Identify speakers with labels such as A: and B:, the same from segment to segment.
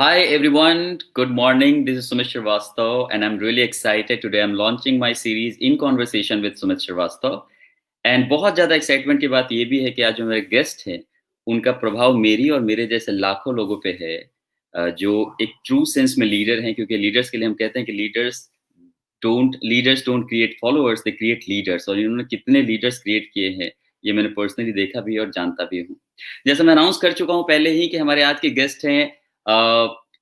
A: Hi everyone, good morning. This is Sumit Srivastava and I'm really excited. Today I'm launching my series In Conversation with Sumit Srivastava. And बहुत ज़्यादा excitement की बात ये भी है कि आज जो मेरे गेस्ट हैं, उनका प्रभाव मेरी और मेरे जैसे लाखों लोगों पे है, जो एक ट्रू सेंस में लीडर हैं, क्योंकि लीडर्स के लिए हम कहते हैं कि leaders don't create followers, they create leaders. और इन्होंने कितने लीडर्स क्रिएट किए हैं, ये मैंने पर्सनली देखा भी है और जानता भी हूँ। जैसा मैं अनाउंस कर चुका हूँ पहले ही कि हमारे आज के गेस्ट हैं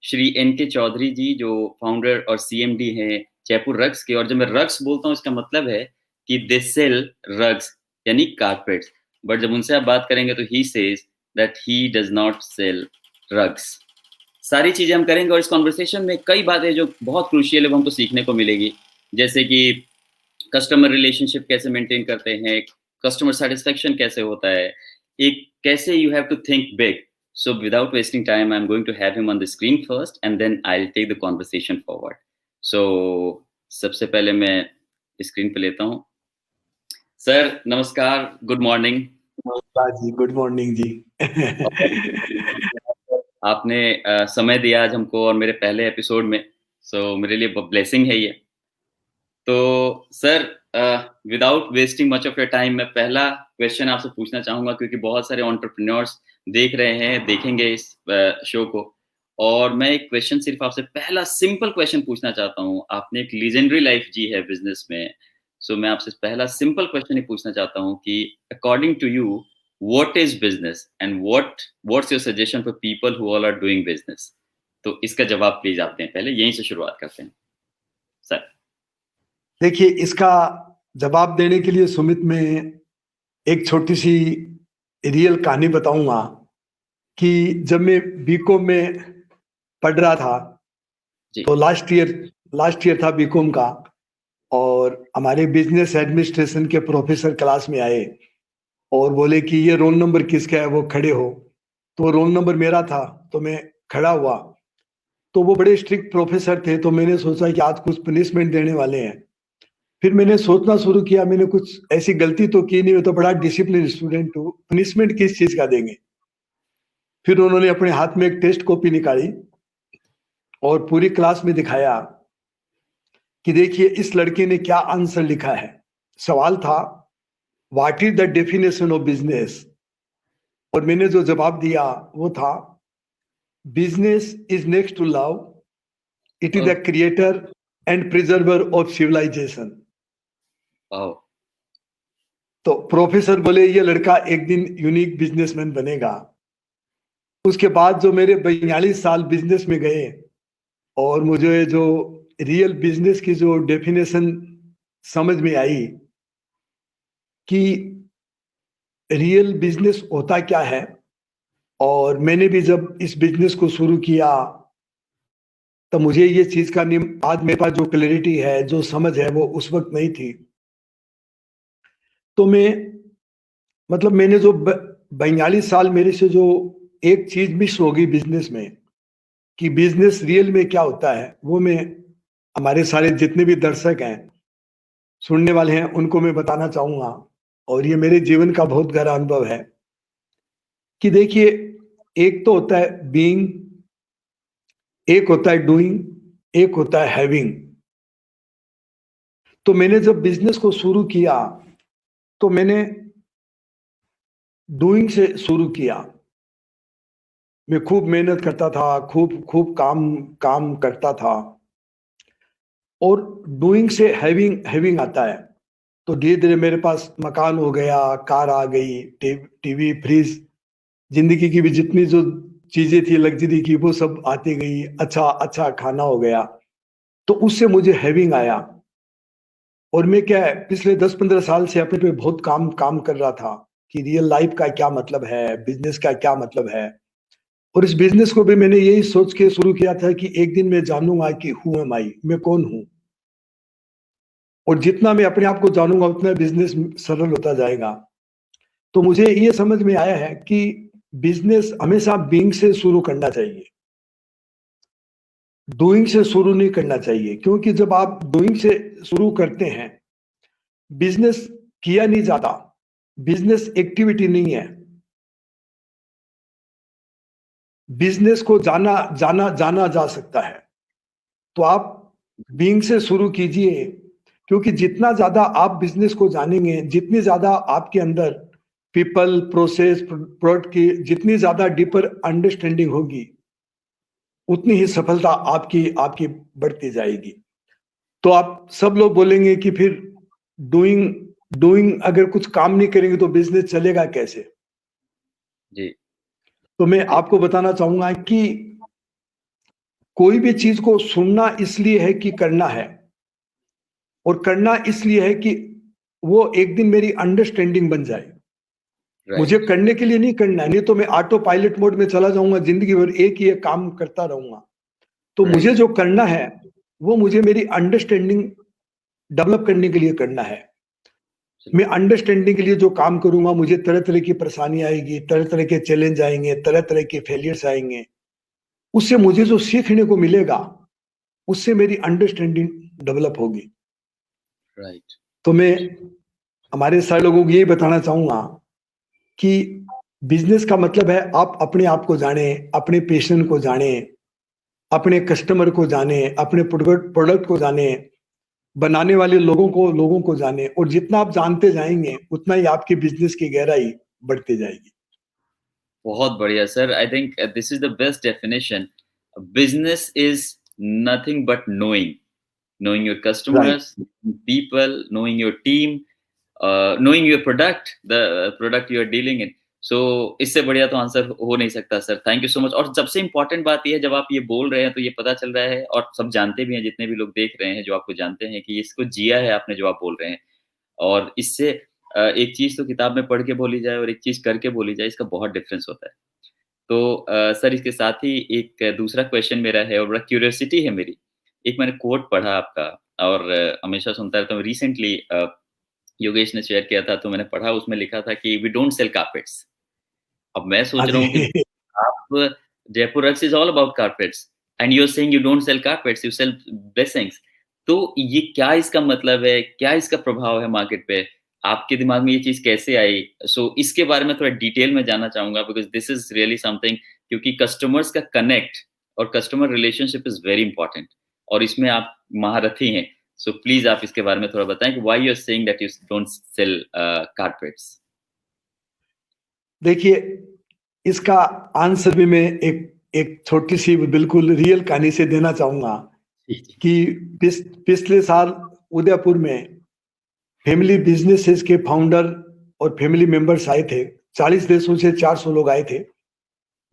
A: श्री एन के चौधरी जी, जो फाउंडर और सीएमडी हैं जयपुर रग्स के। और जब मैं रग्स बोलता हूँ इसका मतलब है कि दे सेल रग्स, यानी कारपेट्स। बट जब उनसे आप बात करेंगे तो he says that he does not sell rugs. सारी चीज़ें हम करेंगे और इस कॉन्वर्सेशन में कई बातें जो बहुत क्रूशियल है वो हमको सीखने को मिलेगी, जैसे कि कस्टमर रिलेशनशिप कैसे मेंटेन करते हैं, कस्टमर सेटिस्फेक्शन कैसे होता है, एक कैसे you have to think big. So without wasting time I am going to have him on the screen first and then I will take the conversation forward. So सबसे पहले मैं स्क्रीन पे लेता हूँ। सर नमस्कार, गुड मॉर्निंग।
B: नमस्कार जी, good morning जी।
A: आपने समय दिया आज हमको और मेरे पहले एपिसोड में, सो मेरे लिए ब्लेसिंग है ये। तो sir without wasting much of your time, मैं पहला क्वेश्चन आपसे पूछना चाहूँगा, क्योंकि बहुत सारे एंटरप्रेन्योर्स देख रहे हैं, देखेंगे इस शो को। और मैं एक क्वेश्चन सिर्फ आपसे पहला सिंपल क्वेश्चन पूछना चाहता हूँ। आपने एक लीजेंडरी लाइफ जी है बिजनेस में, सो मैं आपसे पहला सिंपल क्वेश्चन ही पूछना चाहता हूँ कि according to you what is business and what's your suggestion for people who all are doing business. तो इसका जवाब प्लीज आप दें, पहले यहीं से शुरुआत करते हैं सर।
B: देखिए, इसका जवाब देने के लिए सुमित में एक छोटी सी रियल कहानी बताऊंगा कि जब मैं बीकॉम में पढ़ रहा था
A: जी।
B: तो लास्ट ईयर था बीकॉम का, और हमारे बिजनेस एडमिनिस्ट्रेशन के प्रोफेसर क्लास में आए और बोले कि ये रोल नंबर किसका है, वो खड़े हो। तो रोल नंबर मेरा था, तो मैं खड़ा हुआ। तो वो बड़े स्ट्रिक्ट प्रोफेसर थे, तो मैंने सोचा कि आज कुछ पनिशमेंट देने वाले हैं। फिर मैंने सोचना शुरू किया, मैंने कुछ ऐसी गलती तो की नहीं, मैं तो बड़ा डिसिप्लिन स्टूडेंट हूँ, पनिशमेंट किस चीज का देंगे। फिर उन्होंने अपने हाथ में एक टेस्ट कॉपी निकाली और पूरी क्लास में दिखाया कि देखिए इस लड़के ने क्या आंसर लिखा है। सवाल था, what is the definition of business. और मैंने जो जवाब दिया वो था, business is next to love, it is the creator and preserver of civilization. तो प्रोफेसर बोले ये लड़का एक दिन यूनिक बिजनेसमैन बनेगा। उसके बाद जो मेरे 42 साल बिजनेस में गए और मुझे जो रियल बिजनेस की जो डेफिनेशन समझ में आई कि रियल बिजनेस होता क्या है, और मैंने भी जब इस बिजनेस को शुरू किया तो मुझे ये चीज का आज मेरे पास जो क्लैरिटी है, जो समझ है, वो उस वक्त नहीं थी। तो मैंने जो 42 साल मेरे से जो एक चीज मिस हो गई बिजनेस में, कि बिजनेस रियल में क्या होता है, वो मैं हमारे सारे जितने भी दर्शक हैं, सुनने वाले हैं, उनको मैं बताना चाहूंगा। और ये मेरे जीवन का बहुत गहरा अनुभव है कि देखिए, एक तो होता है बीइंग, एक होता है डूइंग, एक होता है हैविंग। तो मैंने जब बिजनेस को शुरू किया तो मैंने डूइंग से शुरू किया। मैं खूब मेहनत करता था, खूब खूब काम काम करता था, और डूइंग से हैविंग हैविंग आता है। तो धीरे धीरे मेरे पास मकान हो गया, कार आ गई, टीवी, फ्रिज, जिंदगी की भी जितनी जो चीजें थी लग्जरी की, वो सब आती गई। अच्छा अच्छा खाना हो गया। तो उससे मुझे हैविंग आया। और मैं क्या है, पिछले 10-15 साल से अपने पे बहुत काम काम कर रहा था कि रियल लाइफ का क्या मतलब है, बिजनेस का क्या मतलब है। और इस बिजनेस को भी मैंने यही सोच के शुरू किया था कि एक दिन मैं जानूंगा कि हु एम आई, मैं कौन हूं। और जितना मैं अपने आप को जानूंगा उतना बिजनेस सरल होता जाएगा। तो मुझे ये समझ में आया है कि बिजनेस हमेशा बीइंग से शुरू करना चाहिए, डूइंग से शुरू नहीं करना चाहिए। क्योंकि जब आप डूइंग से शुरू करते हैं, बिजनेस किया नहीं जाता, बिजनेस एक्टिविटी नहीं है, बिजनेस को जाना जाना जाना जा सकता है। तो आप बीइंग से शुरू कीजिए, क्योंकि जितना ज्यादा आप बिजनेस को जानेंगे, जितनी ज्यादा आपके अंदर पीपल, प्रोसेस, प्रोडक्ट की जितनी ज्यादा डीपर अंडरस्टैंडिंग होगी, उतनी ही सफलता आपकी आपकी बढ़ती जाएगी। तो आप सब लोग बोलेंगे कि फिर डूइंग डूइंग अगर कुछ काम नहीं करेंगे तो बिजनेस चलेगा कैसे?
A: जी,
B: तो मैं
A: जी,
B: आपको बताना चाहूंगा कि कोई भी चीज को सुनना इसलिए है कि करना है, और करना इसलिए है कि वो एक दिन मेरी अंडरस्टैंडिंग बन जाए। मुझे
A: राइट,
B: करने के लिए नहीं करना है, नहीं तो मैं ऑटो पायलट मोड में चला जाऊंगा, जिंदगी भर एक ही एक काम करता रहूंगा। तो मुझे
A: राइट,
B: जो करना है वो मुझे मेरी अंडरस्टैंडिंग डेवलप करने के लिए करना है। मैं अंडरस्टैंडिंग के लिए जो काम करूंगा, मुझे तरह तरह की परेशानी आएगी, तरह तरह के चैलेंज आएंगे, तरह तरह के फेलियर्स आएंगे। उससे मुझे जो सीखने को मिलेगा, उससे मेरी अंडरस्टैंडिंग डेवलप होगी।
A: राइट,
B: तो मैं हमारे सारे लोगों को यही बताना चाहूंगा कि बिजनेस का मतलब है आप अपने आप को जाने, अपने पेशेंट को जाने, अपने कस्टमर को जाने, अपने प्रोडक्ट प्रोडक्ट को जाने, बनाने वाले लोगों को जाने, और जितना आप जानते जाएंगे उतना ही आपकी बिजनेस की गहराई बढ़ती जाएगी।
A: बहुत बढ़िया sir. I think this is the best definition. Business is nothing but knowing your
B: right.
A: customers, people, knowing your team, knowing your product, the product you are dealing in. So इससे बढ़िया तो answer हो नहीं सकता sir. Thank you so much. और सबसे important बात ये है, जब आप ये बोल रहे हैं तो ये पता चल रहा है और सब जानते भी हैं, जितने भी लोग देख रहे हैं जो आपको जानते हैं, कि इसको जिया है आपने जो आप बोल रहे हैं। और इससे एक चीज़ तो किताब में पढ़ के बोली जाए और एक चीज़ करके बोली जाए, इसका बहुत डिफरेंस होता है। तो सर, इसके साथ ही एक दूसरा क्वेश्चन मेरा है और बड़ा क्यूरियोसिटी है मेरी। एक मैंने कोट पढ़ा आपका और हमेशा सुनता रहता हूँ। रिसेंटली योगेश ने शेयर किया था तो मैंने पढ़ा, उसमें लिखा था कि वी डोंट सेल कारपेट्स। अब मैं
B: हाँ
A: सोच रहा
B: जी।
A: हूँ कि आप, Jaipur rugs is all about carpets and you are saying you don't sell carpets, you sell blessings. तो ये क्या इसका मतलब है? क्या इसका प्रभाव है मार्केट पे? आपके दिमाग में ये चीज़ कैसे आई? सो इसके बारे में थोड़ा डिटेल में जानना चाहूँगा, because this is really something, क्योंकि कस्टमर्स का कनेक्ट और customer relationship is very important और इसमें आप महारथी हैं। सो प्लीज़ आप इसके बारे में थोड़ा बताएँ कि why you are saying that you don't sell carpets?
B: देखिए, इसका आंसर भी मैं एक एक छोटी सी बिल्कुल रियल कहानी से देना चाहूंगा
A: जी, जी।
B: कि पिछले साल उदयपुर में फैमिली बिजनेसेस के फाउंडर और फैमिली मेंबर्स आए थे। 40 देशों से 400 लोग आए थे।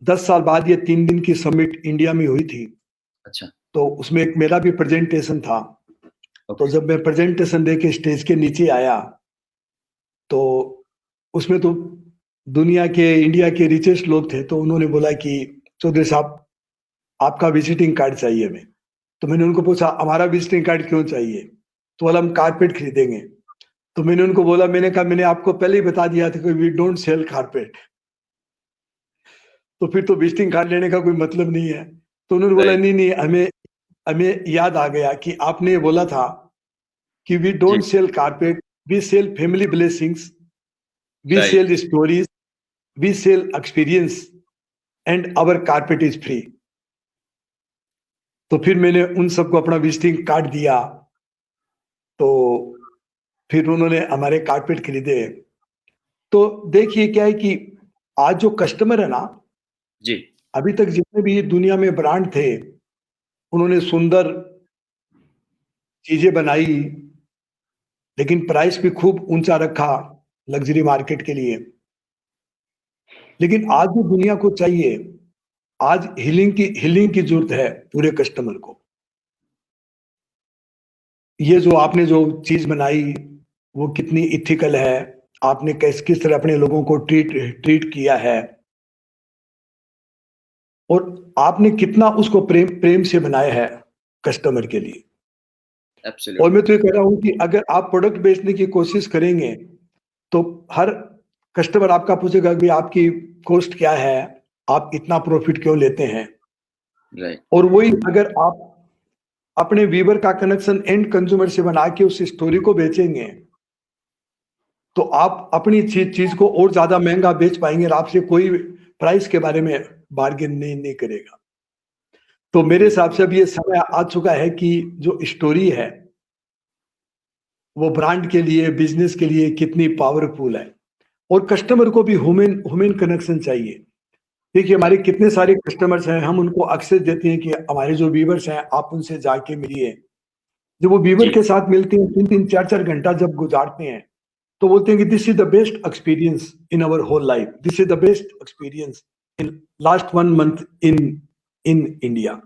B: 10 साल बाद ये 3 दिन की समिट इंडिया में हुई थी।
A: अच्छा,
B: तो उसमें एक मेरा भी प्रेजेंटेशन था। तो
A: ओके।
B: जब मैं प्रेजेंटेशन दे के स्टेज के नीचे आया, तो उसमें तो दुनिया के, इंडिया के रिचेस्ट लोग थे। तो उन्होंने बोला कि चौधरी साहब, आपका विजिटिंग कार्ड चाहिए हमें। तो मैंने उनको पूछा, हमारा विजिटिंग कार्ड क्यों चाहिए? तो बोला, हम कारपेट खरीदेंगे। तो मैंने उनको बोला, मैंने कहा मैंने आपको पहले ही बता दिया था कि वी डोंट सेल कारपेट। तो फिर तो विजिटिंग कार्ड लेने का कोई मतलब नहीं है। तो उन्होंने बोला,
A: राइट,
B: नहीं नहीं, हमें हमें याद आ गया कि आपने ये बोला था कि वी
A: जी,
B: don't sell carpet, we sell family blessings, we
A: right,
B: sell stories, we sell experience, and our carpet is free. तो फिर मैंने उन सबको अपना विजिटिंग कार्ड दिया। तो फिर उन्होंने हमारे कारपेट खरीदे। तो देखिए क्या है कि आज जो कस्टमर है ना,
A: जी,
B: अभी तक जितने भी दुनिया में ब्रांड थे, उन्होंने सुंदर चीजें बनाई, लेकिन प्राइस भी खूब ऊंचा रखा लग्जरी मार्केट के लिए। लेकिन आज जो दुनिया को चाहिए, आज हीलिंग की जरूरत है पूरे कस्टमर को। ये जो आपने जो चीज बनाई, वो कितनी इथिकल है, आपने किस तरह अपने लोगों को ट्रीट ट्रीट किया है, और आपने कितना उसको प्रेम प्रेम से बनाया है कस्टमर के लिए। और मैं
A: एब्सोल्युटली,
B: तो ये कह रहा हूं कि अगर आप प्रोडक्ट बेचने की कोशिश करेंगे, तो हर कस्टमर आपका पूछेगा कि आपकी कॉस्ट क्या है, आप इतना प्रॉफिट क्यों लेते हैं।
A: राइट,
B: और वही अगर आप अपने वीवर का कनेक्शन एंड कंज्यूमर से बना के उस स्टोरी को बेचेंगे, तो आप अपनी चीज को और ज्यादा महंगा बेच पाएंगे और आपसे कोई प्राइस के बारे में बार्गेन नहीं करेगा। तो मेरे हिसाब से अब ये समय आ चुका है कि जो स्टोरी है वो ब्रांड के लिए, बिजनेस के लिए कितनी पावरफुल है, और कस्टमर को भी ह्यूमन ह्यूमन कनेक्शन चाहिए। देखिए हमारे कितने सारे कस्टमर्स हैं, हम उनको एक्सेस देते हैं कि हमारे जो व्यूवर्स हैं आप उनसे जाके मिलिए। जब वो व्यूवर
A: जी,
B: के साथ मिलते हैं, 3-3 4-4 घंटा जब गुजारते हैं, तो बोलते हैं कि this is the best experience in our whole life, this is the best experience in last 1 month in in India.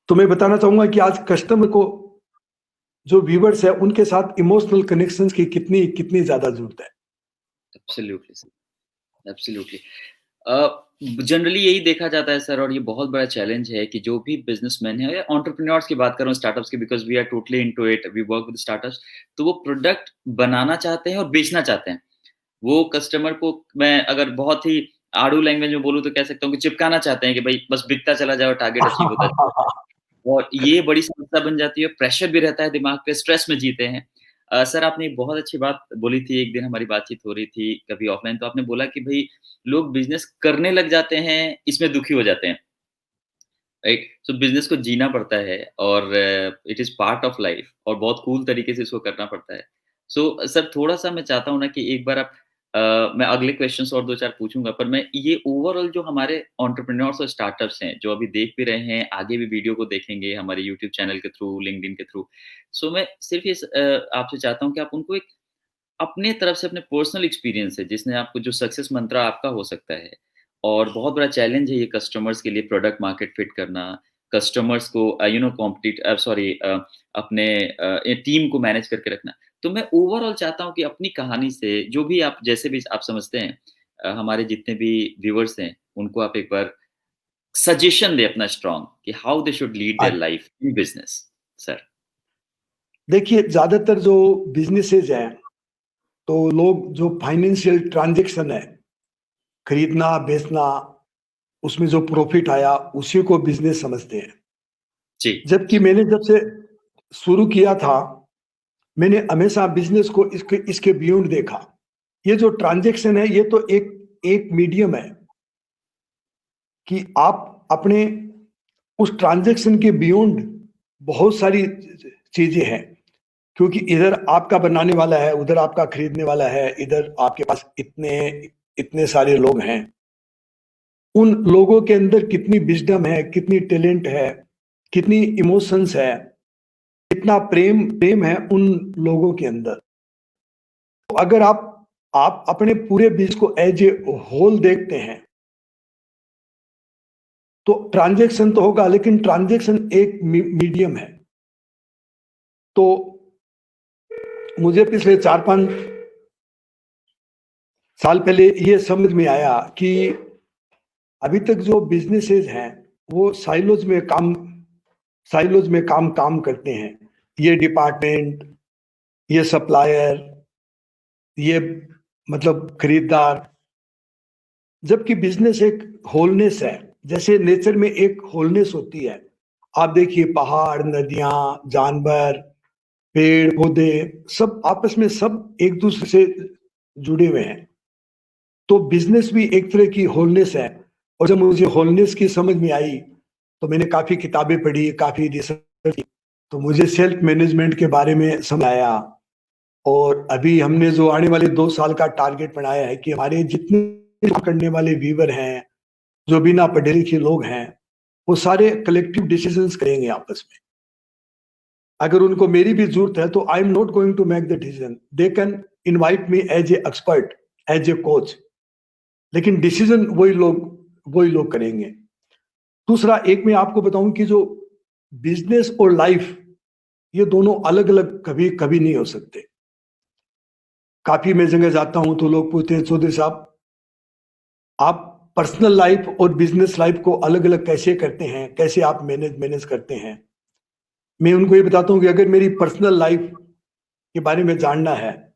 B: तो मैं बताना चाहूंगा कि आज कस्टमर को, जो व्यूवर्स है, उनके साथ इमोशनल कनेक्शंस की कितनी कितनी ज्यादा जरूरत है।
A: Absolutely sir, absolutely. जनरली यही देखा जाता है सर, और ये बहुत बड़ा चैलेंज है कि जो भी बिजनेसमैन है या एंटरप्रेन्योर्स की बात कर रहा हूँ, स्टार्टअप्स की, because we are totally into it, we work with startups. तो वो प्रोडक्ट बनाना चाहते हैं और बेचना चाहते हैं। वो कस्टमर को, मैं अगर बहुत ही आड़ू लैंग्वेज में बोलूँ तो कह सकता हूँ कि चिपकाना चाहते हैं कि भाई बस बिकता चला जाए और टारगेट अचीव होता जाए। और ये बड़ी समस्या बन जाती है, प्रेशर भी रहता है दिमाग पे, स्ट्रेस में जीते हैं। सर आपने एक बहुत अच्छी बात बोली थी, एक दिन हमारी बातचीत हो रही थी कभी ऑफलाइन, तो आपने बोला कि भई लोग बिज़नेस करने लग जाते हैं, इसमें दुखी हो जाते हैं, राइट? सो बिज़नेस को जीना पड़ता है और it is part of life, और बहुत कूल तरीके से इसको करना पड़ता है। सो सर थोड़ा-सा मैं चाहता हूँ ना कि एक बार आप मैं अगले क्वेश्चन्स और 2-4 पूछूँगा, पर मैं ये ओवरऑल जो हमारे एंटरप्रेन्योर्स और स्टार्टअप्स हैं, जो अभी देख भी रहे हैं, आगे भी वीडियो को देखेंगे हमारे यूट्यूब चैनल के थ्रू, लिंक्डइन के थ्रू। सो मैं सिर्फ़ ये आपसे चाहता हूँ कि आप उनको एक अपने तरफ से अपने पर्सनल एक्सपीरियंस है, जिसने आपको जो सक्सेस मंत्रा आपका हो सकता है, और बहुत बड़ा चैलेंज है ये कस्टमर्स के लिए प्रोडक्ट मार्केट फिट करना, कस्टमर्स को अपने टीम को मैनेज करके रखना। तो मैं ओवरऑल चाहता हूँ कि अपनी कहानी से जो भी आप, जैसे भी आप समझते हैं, हमारे जितने भी व्यूअर्स हैं, उनको आप एक बार सजेशन दें अपना स्ट्रॉन्ग कि how they should lead their
B: अच्छा,
A: लाइफ इन बिज़नेस। सर।
B: देखिए ज्यादातर जो बिजनेसेस हैं, तो लोग जो फाइनेंशियल ट्रांजैक्शन है, खरीदना बेचना, उसमें जो प्रॉफिट आया उसी को बिजनेस समझते हैं।
A: जी,
B: जबकि मैंने जब से शुरू किया था, मैंने हमेशा बिजनेस को इसके इसके बियॉन्ड देखा। ये जो ट्रांजैक्शन है, ये तो एक एक मीडियम है कि आप अपने उस ट्रांजैक्शन के बियॉन्ड बहुत सारी चीजें हैं, क्योंकि इधर आपका बनाने वाला है, उधर आपका खरीदने वाला है, इधर आपके पास इतने इतने सारे लोग हैं। उन लोगों के अंदर कितनी विजडम है, कितनी टैलेंट है, कितनी इमोशंस है, कितना प्रेम प्रेम है उन लोगों के अंदर। तो अगर आप अपने पूरे बीज को एज ए होल देखते हैं, तो ट्रांजैक्शन तो होगा, लेकिन ट्रांजैक्शन एक मीडियम है। तो मुझे पिछले 4-5 साल पहले ये समझ में आया कि अभी तक जो बिजनेसेस हैं वो साइलोज में काम काम करते हैं। ये डिपार्टमेंट, ये सप्लायर, ये मतलब खरीदार। जबकि बिजनेस एक होलनेस है, जैसे नेचर में एक होलनेस होती है। आप देखिए पहाड़, नदियां, जानवर, पेड़ पौधे, सब आपस में सब एक दूसरे से जुड़े हुए हैं। तो बिजनेस भी एक तरह की होलनेस है। और जब मुझे होलनेस की समझ में आई, तो मैंने काफी किताबें पढ़ी, काफी रिसर्च की, तो मुझे सेल्फ मैनेजमेंट के बारे में समझ आया। और अभी हमने जो आने वाले 2 साल का टारगेट बनाया है कि हमारे जितने काम करने वाले वीवर हैं, जो बिना पढ़े लिखे लोग हैं, वो सारे कलेक्टिव डिसीजंस करेंगे आपस में। अगर उनको मेरी भी जरूरत है, तो I am not going to make the decision, they can invite me as a expert, as a coach, लेकिन डिसीजन वही लोग करेंगे। दूसरा, एक मैं आपको बताऊं कि जो बिजनेस और लाइफ, ये दोनों अलग अलग कभी कभी नहीं हो सकते। काफी मैं जगह जाता हूं तो लोग पूछते हैं, चौधरी साहब आप पर्सनल लाइफ और बिजनेस लाइफ को अलग अलग कैसे करते हैं, कैसे आप मैनेज मैनेज करते हैं। मैं उनको ये बताता हूँ कि अगर मेरी पर्सनल लाइफ के बारे में जानना है,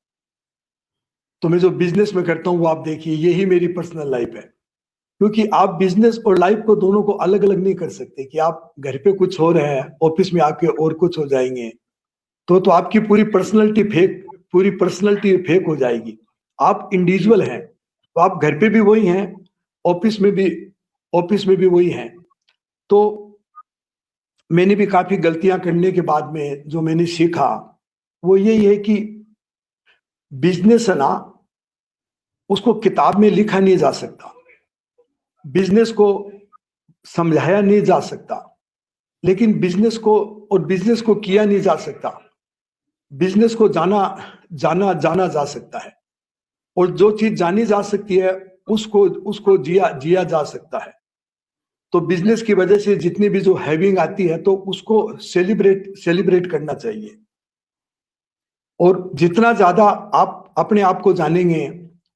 B: तो मैं जो बिजनेस में करता हूँ वो आप देखिए, यही मेरी पर्सनल लाइफ है। क्योंकि आप बिजनेस और लाइफ को दोनों को अलग अलग नहीं कर सकते कि आप घर पे कुछ हो रहे हैं, ऑफिस में आके और कुछ हो जाएंगे, तो आपकी पूरी पर्सनैलिटी फेक हो जाएगी। आप इंडिविजुअल हैं, तो आप घर पे भी वही हैं, ऑफिस में भी वही है। तो मैंने भी काफी गलतियां करने के बाद में जो मैंने सीखा वो यही है कि बिजनेस है ना, उसको किताब में लिखा नहीं जा सकता, बिजनेस को समझाया नहीं जा सकता, लेकिन बिजनेस को किया नहीं जा सकता। बिजनेस को जाना जाना जाना जा सकता है, और जो चीज जानी जा सकती है उसको उसको जिया जिया जा सकता है। तो बिजनेस की वजह से जितनी भी जो हैविंग आती है तो उसको सेलिब्रेट करना चाहिए। और जितना ज्यादा आप अपने आप को जानेंगे,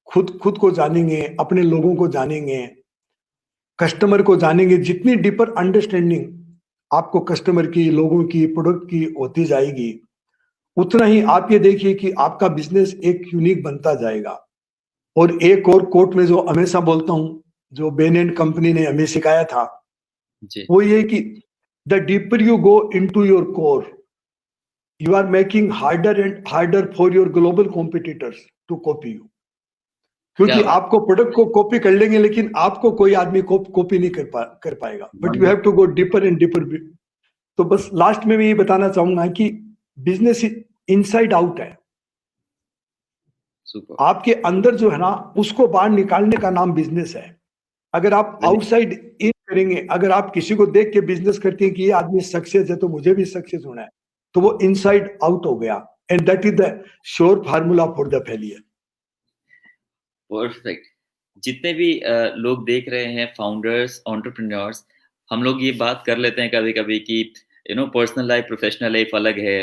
B: खुद को जानेंगे, अपने लोगों को जानेंगे, कस्टमर को जानेंगे, जितनी डीपर अंडरस्टैंडिंग आपको कस्टमर की, लोगों की, प्रोडक्ट की होती जाएगी, उतना ही आप ये देखिए कि आपका बिजनेस एक यूनिक बनता जाएगा। और एक और कोट में जो हमेशा बोलता हूं, जो बेन एंड कंपनी ने हमें सिखाया था,
A: जी,
B: वो ये कि the deeper you go into your core, you are making harder and harder for your global competitors to copy you.
A: क्या
B: क्योंकि
A: बात!
B: आपको प्रोडक्ट को कॉपी कर लेंगे, लेकिन आपको कोई आदमी कॉपी नहीं कर पाएगा। But you have to
A: wonderful,
B: go deeper and deeper. तो बस लास्ट में मैं ये बताना चाहूंगा कि बिजनेस इनसाइड आउट है।
A: सुपर,
B: आपके अंदर जो है ना, उसको बाहर निकालने का नाम बिजनेस है। अगर आप
A: वेरी
B: आउटसाइड इन करेंगे, अगर आप किसी को देख के बिजनेस करते हैं कि ये आदमी सक्सेस है तो मुझे भी सक्सेस होना है, तो वो इनसाइड आउट हो गया। And that is the sure formula for the failure.
A: Perfect. जितने भी लोग देख रहे हैं फाउंडर्स, एंटरप्रेन्योर्स, हम लोग ये बात कर लेते हैं कभी-कभी कि पर्सनल लाइफ, प्रोफेशनल लाइफ अलग है।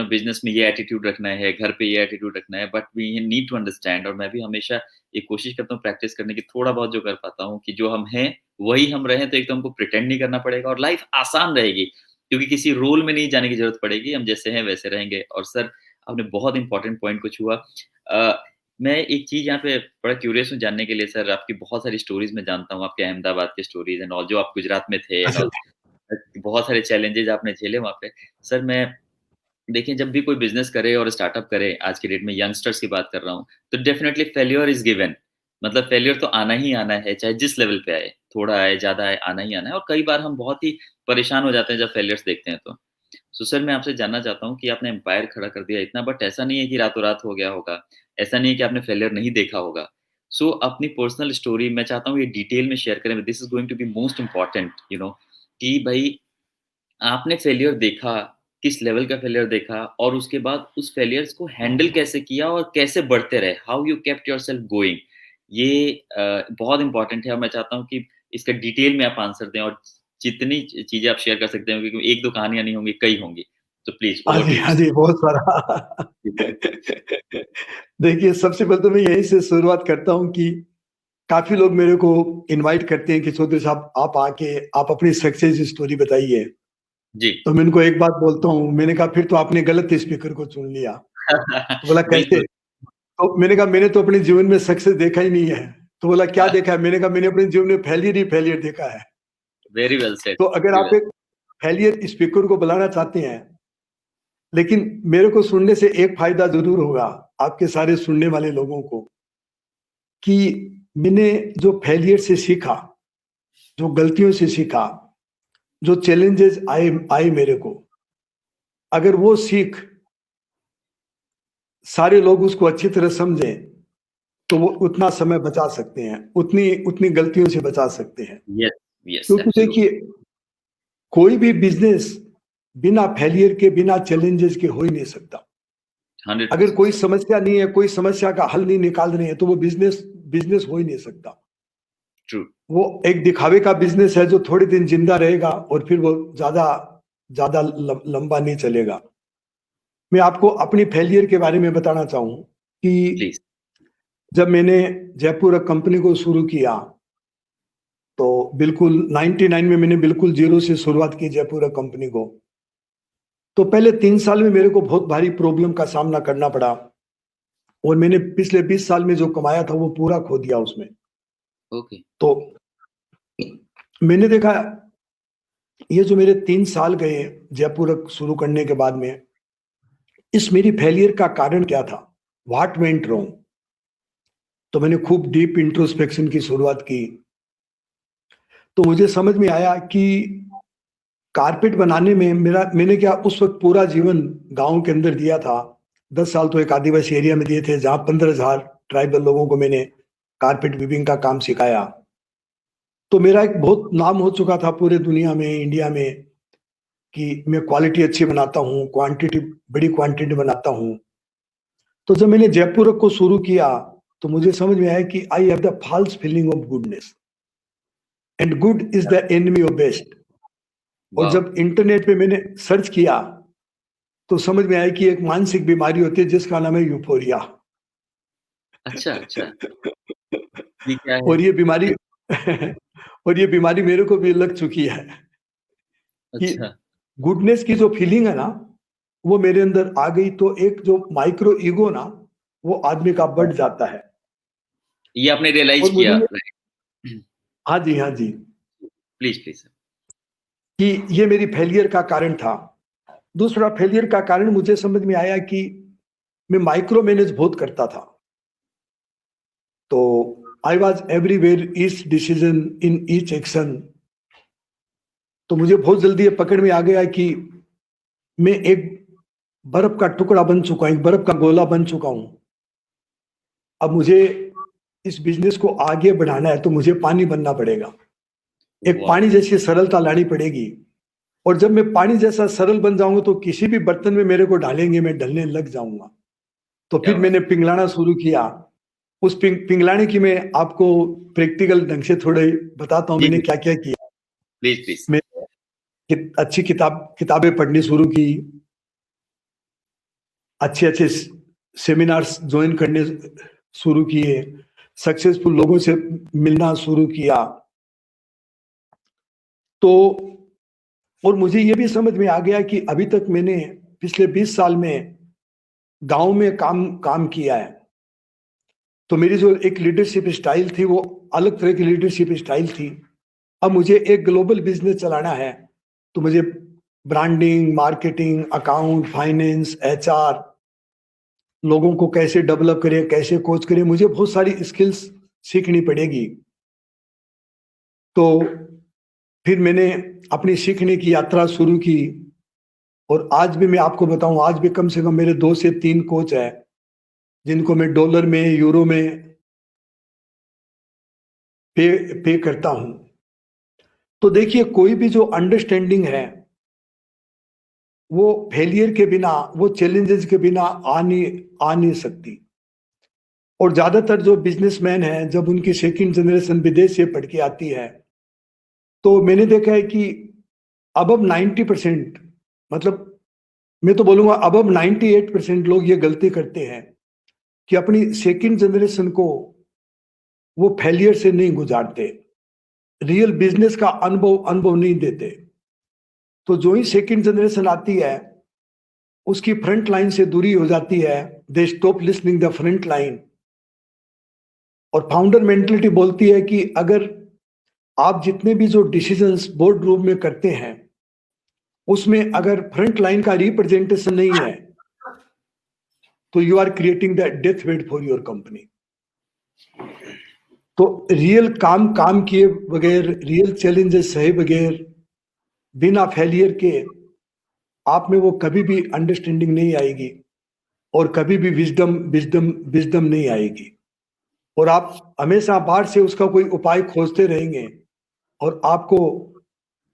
A: बिज़नेस में ये एटीट्यूड रखना है, घर पे ये एटीट्यूड रखना है, but we need to understand. और मैं भी हमेशा ये कोशिश करता हूँ प्रैक्टिस करने की, थोड़ा बहुत जो कर पाता हूँ कि जो हम हैं, वही हम रहें, तो एक तो हमको प्रिटेंड नहीं करना पड़ेगा और लाइफ आसान रहेगी, क्योंकि किसी रोल में नहीं जाने की ज़रूरत पड़ेगी, हम जैसे हैं वैसे रहेंगे। और सर, आपने बहुत इंपॉर्टेंट पॉइंट को छुआ। मैं एक चीज़ यहाँ पे बड़ा क्यूरियस हूँ जानने के लिए सर, आपकी बहुत सारी स्टोरीज़ मैं जानता हूँ, आपके अहमदाबाद की स्टोरीज़ एंड ऑल, जो आप गुजरात में थे एंड
B: अच्छा।
A: ऑल, बहुत सारे चैलेंजेज़ आपने झेले वहाँ पे। सर, मैं देखिए, जब भी कोई बिज़नेस करे और स्टार्टअप करे, आज की डेट में यंगस्टर्स की बात कर रहा हूँ, तो डेफिनिटली फेल्योर इज़ गिवन। मतलब फेल्योर तो आना ही आना है, चाहे जिस लेवल पे आए, थोड़ा आए, ज़्यादा आए, आना ही आना है। और कई बार हम बहुत ही परेशान हो जाते हैं जब फेलियर्स देखते हैं तो। सो सर, मैं आपसे जानना चाहता हूँ कि आपने एम्पायर खड़ा कर दिया इतना, बट ऐसा नहीं है कि रातों-रात हो गया होगा। ऐसा नहीं है कि आपने फेलियर नहीं देखा होगा। सो अपनी पर्सनल स्टोरी मैं चाहता हूँ ये डिटेल में शेयर करें। This is going to be most important, कि भई आपने फेलियर देखा, किस लेवल का फेलियर देखा और उसके बाद उस फेलियर्स को हैंडल कैसे किया और कैसे बढ़ते रहे? How you kept yourself going? ये बहुत इम्पोर्टेंट है और मैं चाहता हूँ कि इसका डिटेल में आप आंसर दें, और जितनी चीज़ें आप शेयर कर सकते हैं, क्योंकि 1-2 कहानियाँ नहीं होंगी, कई होंगी। तो प्लीज़
B: हाँ
A: ओवर
B: जी,
A: टू यू
B: हाँ
A: सर।
B: जी, बहुत सारा।
A: जी, सर।
B: देखिए, सबसे पहले तो मैं यहीं से शुरुआत करता हूँ कि काफ़ी लोग मेरे को इनवाइट करते हैं कि चौधरी साहब, आप आके आप अपनी सक्सेस स्टोरी बताइए।
A: जी।
B: तो मैं उनको एक बात बोलता हूँ, मैंने कहा फिर तो आपने गलत स्पीकर को चुन लिया। तो बोला कैसे?
A: बिल्कुल,
B: तो मैंने कहा मैंने तो अपने जीवन में सक्सेस देखा ही नहीं है। तो बोला क्या देखा है? मैंने कहा मैंने अपने जीवन में फेलियर ही फेलियर देखा है।
A: वेरी वेल सेड,
B: तो अगर
A: वेरी
B: आप
A: वेल।
B: एक फेलियर स्पीकर को बुलाना चाहते हैं, लेकिन मेरे को सुनने से एक फायदा जरूर होगा आपके सारे सुनने वाले लोगों को, कि मैंने जो फेलियर से सीखा, जो गलतियों से सीखा, जो चैलेंजेस आए आए मेरे को, अगर वो सीख सारे लोग उसको अच्छी तरह समझें, तो वो उतना समय बचा सकते हैं, उतनी उतनी गलतियों से बचा सकते हैं।
A: यस, यस,
B: क्योंकि
A: एब्सोल्यूटली,
B: देखिए, कोई भी बिजनेस बिना फेलियर के, बिना चैलेंजेस के हो ही नहीं सकता। अगर
A: 100%
B: कोई
A: सर।
B: समस्या नहीं है, कोई समस्या का हल नहीं निकाल रहे हैं, तो वो बिजनेस बिजनेस हो ही नहीं सकता।
A: ट्रू,
B: वो एक दिखावे का बिजनेस है जो थोड़े दिन जिंदा रहेगा और फिर वो ज्यादा ज्यादा लंबा नहीं चलेगा। मैं आपको अपनी फेलियर के बारे में बताना चाहूँ कि
A: प्लीज़।
B: जब मैंने जयपुर कंपनी को शुरू किया, तो बिल्कुल 99 में मैंने बिल्कुल जीरो से शुरुआत की जयपुर कंपनी को। तो पहले 3 साल में मेरे को बहुत भारी प्रॉब्लम का सामना करना पड़ा, और मैंने पिछले 20 साल में जो कमाया था वो पूरा खो दिया उसमें।
A: ओके,
B: तो मैंने देखा, ये जो मेरे 3 साल गए जयपुर शुरू करने के बाद में, इस मेरी फेलियर का कारण क्या था? What went wrong? तो मैंने खूब डीप इंट्रोस्पेक्शन की शुरुआत की। तो मुझे समझ में आया कि कारपेट बनाने में मैंने क्या उस वक़्त पूरा जीवन गाँव के अंदर दिया था। 10 साल तो एक आदिवासी एरिया में दिए थे, जहाँ 15,000 ट्राइबल लोगों को मैंने कारपेट वीविंग का काम सिखाया। तो मेरा एक बहुत नाम हो चुका था पूरे दुनिया में, इंडिया में, कि मैं क्वालिटी अच्छी बनाता हूँ, क्वांटिटी बड़ी क्वांटिटी बनाता हूँ। तो जब मैंने जयपुर को शुरू किया, तो मुझे समझ में आया कि I have the false feeling of goodness and good is the enemy of best. और
A: वाह!
B: जब इंटरनेट पे मैंने सर्च किया, तो समझ में आया कि एक मानसिक बीमारी होती है जिसका नाम है यूफोरिया।
A: अच्छा, अच्छा। ये क्या है?
B: और ये बीमारी और ये बीमारी मेरे को भी लग चुकी है कि
A: अच्छा,
B: गुडनेस की जो फीलिंग है ना, वो मेरे अंदर आ गई, तो एक जो माइक्रो ईगो ना, वो आदमी का बढ़ जाता है।
A: ये आपने
B: और
A: रियलाइज़
B: मुझे
A: किया,
B: ये
A: राइट?
B: हाँ जी, हाँ जी,
A: प्लीज़, प्लीज़।
B: कि ये मेरी फेलियर का कारण था। दूसरा फेलियर का कारण मुझे समझ में आया कि मैं माइक्रो मैनेज बहुत करता था। तो I was everywhere each decision in each action. तो मुझे बहुत जल्दी ये पकड़ में आ गया कि मैं एक बर्फ का टुकड़ा बन चुका हूँ, एक बर्फ का गोला बन चुका हूँ। अब मुझे इस बिज़नेस को आगे बढ़ाना है, तो मुझे पानी बनना पड़ेगा। एक
A: वाह!
B: पानी जैसी सरलता लानी पड़ेगी। और जब मैं पानी जैसा सरल बन जाऊँगा, तो किसी भी बर्तन में मेरे को डालेंगे, मैं ढलने लग जाऊँगा। तो
A: क्या
B: फिर
A: बात
B: मैंने पिघलाना शुरू किया। उस पिघलाने की मैं आपको प्रैक्टिकल ढंग से थोड़े बताता हूँ
A: जी,
B: मैंने
A: जी,
B: क्या-क्या किया।
A: Please, please.
B: मैंने अच्छी किताबें पढ़नी शुरू की, अच्छे-अच्छे सेमिनार्स जॉइन करने शुरू किए, सक्सेसफुल लोगों से मिलना शुरू किया। तो और मुझे ये भी समझ में आ गया कि अभी तक मैंने पिछले 20 साल में गाँव में काम काम किया है। तो मेरी जो एक लीडरशिप स्टाइल थी, वो अलग तरह की लीडरशिप स्टाइल थी। अब मुझे एक ग्लोबल बिज़नेस चलाना है, तो मुझे branding, marketing, account, finance, HR, लोगों को कैसे डेवलप करें, कैसे कोच करें, मुझे बहुत सारी स्किल्स सीखनी पड़ेगी। तो फिर मैंने अपनी सीखने की यात्रा शुरू की। और आज भी मैं आपको बताऊँ, आज भी कम से कम मेरे 2 से 3 कोच हैं, जिनको मैं डॉलर में, यूरो में पे पे करता हूँ। तो देखिए, कोई भी जो अंडरस्टैंडिंग है, वो फेलियर के बिना, वो चैलेंजेस के बिना आ नहीं सकती। और ज़्यादातर जो बिज़नेसमैन हैं, जब उनकी सेकंड जनरेशन विदेश से पढ़ के आती है, तो मैंने देखा है कि अबव 90%, मतलब मैं तो बोलूँगा अबव 98% लोग ये गलती करते हैं कि अपनी सेकंड जनरेशन को वो फेलियर से नहीं गुजारते, रियल बिज़नेस का अनुभव अनुभव नहीं देते। तो जो ही सेकंड जनरेशन आती है, उसकी फ्रंट लाइन से दूरी हो जाती है, they stop listening the front line. और फाउंडर मेंटालिटी बोलती है कि अगर आप जितने भी जो डिसीजंस बोर्ड रूम में करते हैं, उसमें अगर फ्रंट लाइन का रिप्रेजेंटेशन नहीं है, तो you are creating the death bed for your company. तो रियल काम काम किए बगैर, रियल चैलेंजेस सहे बगैर, बिना फेलियर के, आप में वो कभी भी अंडरस्टैंडिंग नहीं आएगी, और कभी भी विजडम विजडम विजडम नहीं आएगी। और आप हमेशा बाहर से उसका कोई उपाय खोजते रहेंगे, और आपको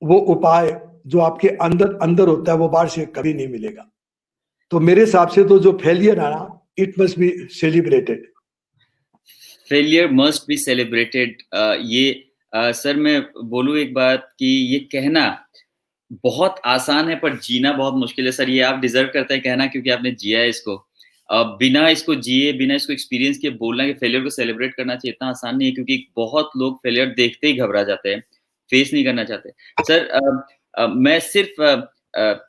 B: वो उपाय जो आपके अंदर अंदर होता है, वो बाहर से कभी नहीं मिलेगा। तो मेरे हिसाब से तो जो फेलियर है ना, it must be celebrated.
A: Failure must be celebrated. Sir मैं बोलूँ एक बात कि ये कहना बहुत आसान है पर जीना बहुत मुश्किल है सर। ये आप डिज़र्व करते हैं कहना क्योंकि आपने जिया है इसको। बिना इसको जिए, बिना इसको एक्सपीरियंस किए बोलना कि फेलियर को सेलिब्रेट करना चाहिए, इतना आसान नहीं है क्योंकि बहुत लोग फेलियर देखते ही घबरा जाते हैं, फेस नहीं करना चाहते। सर मैं सिर्फ़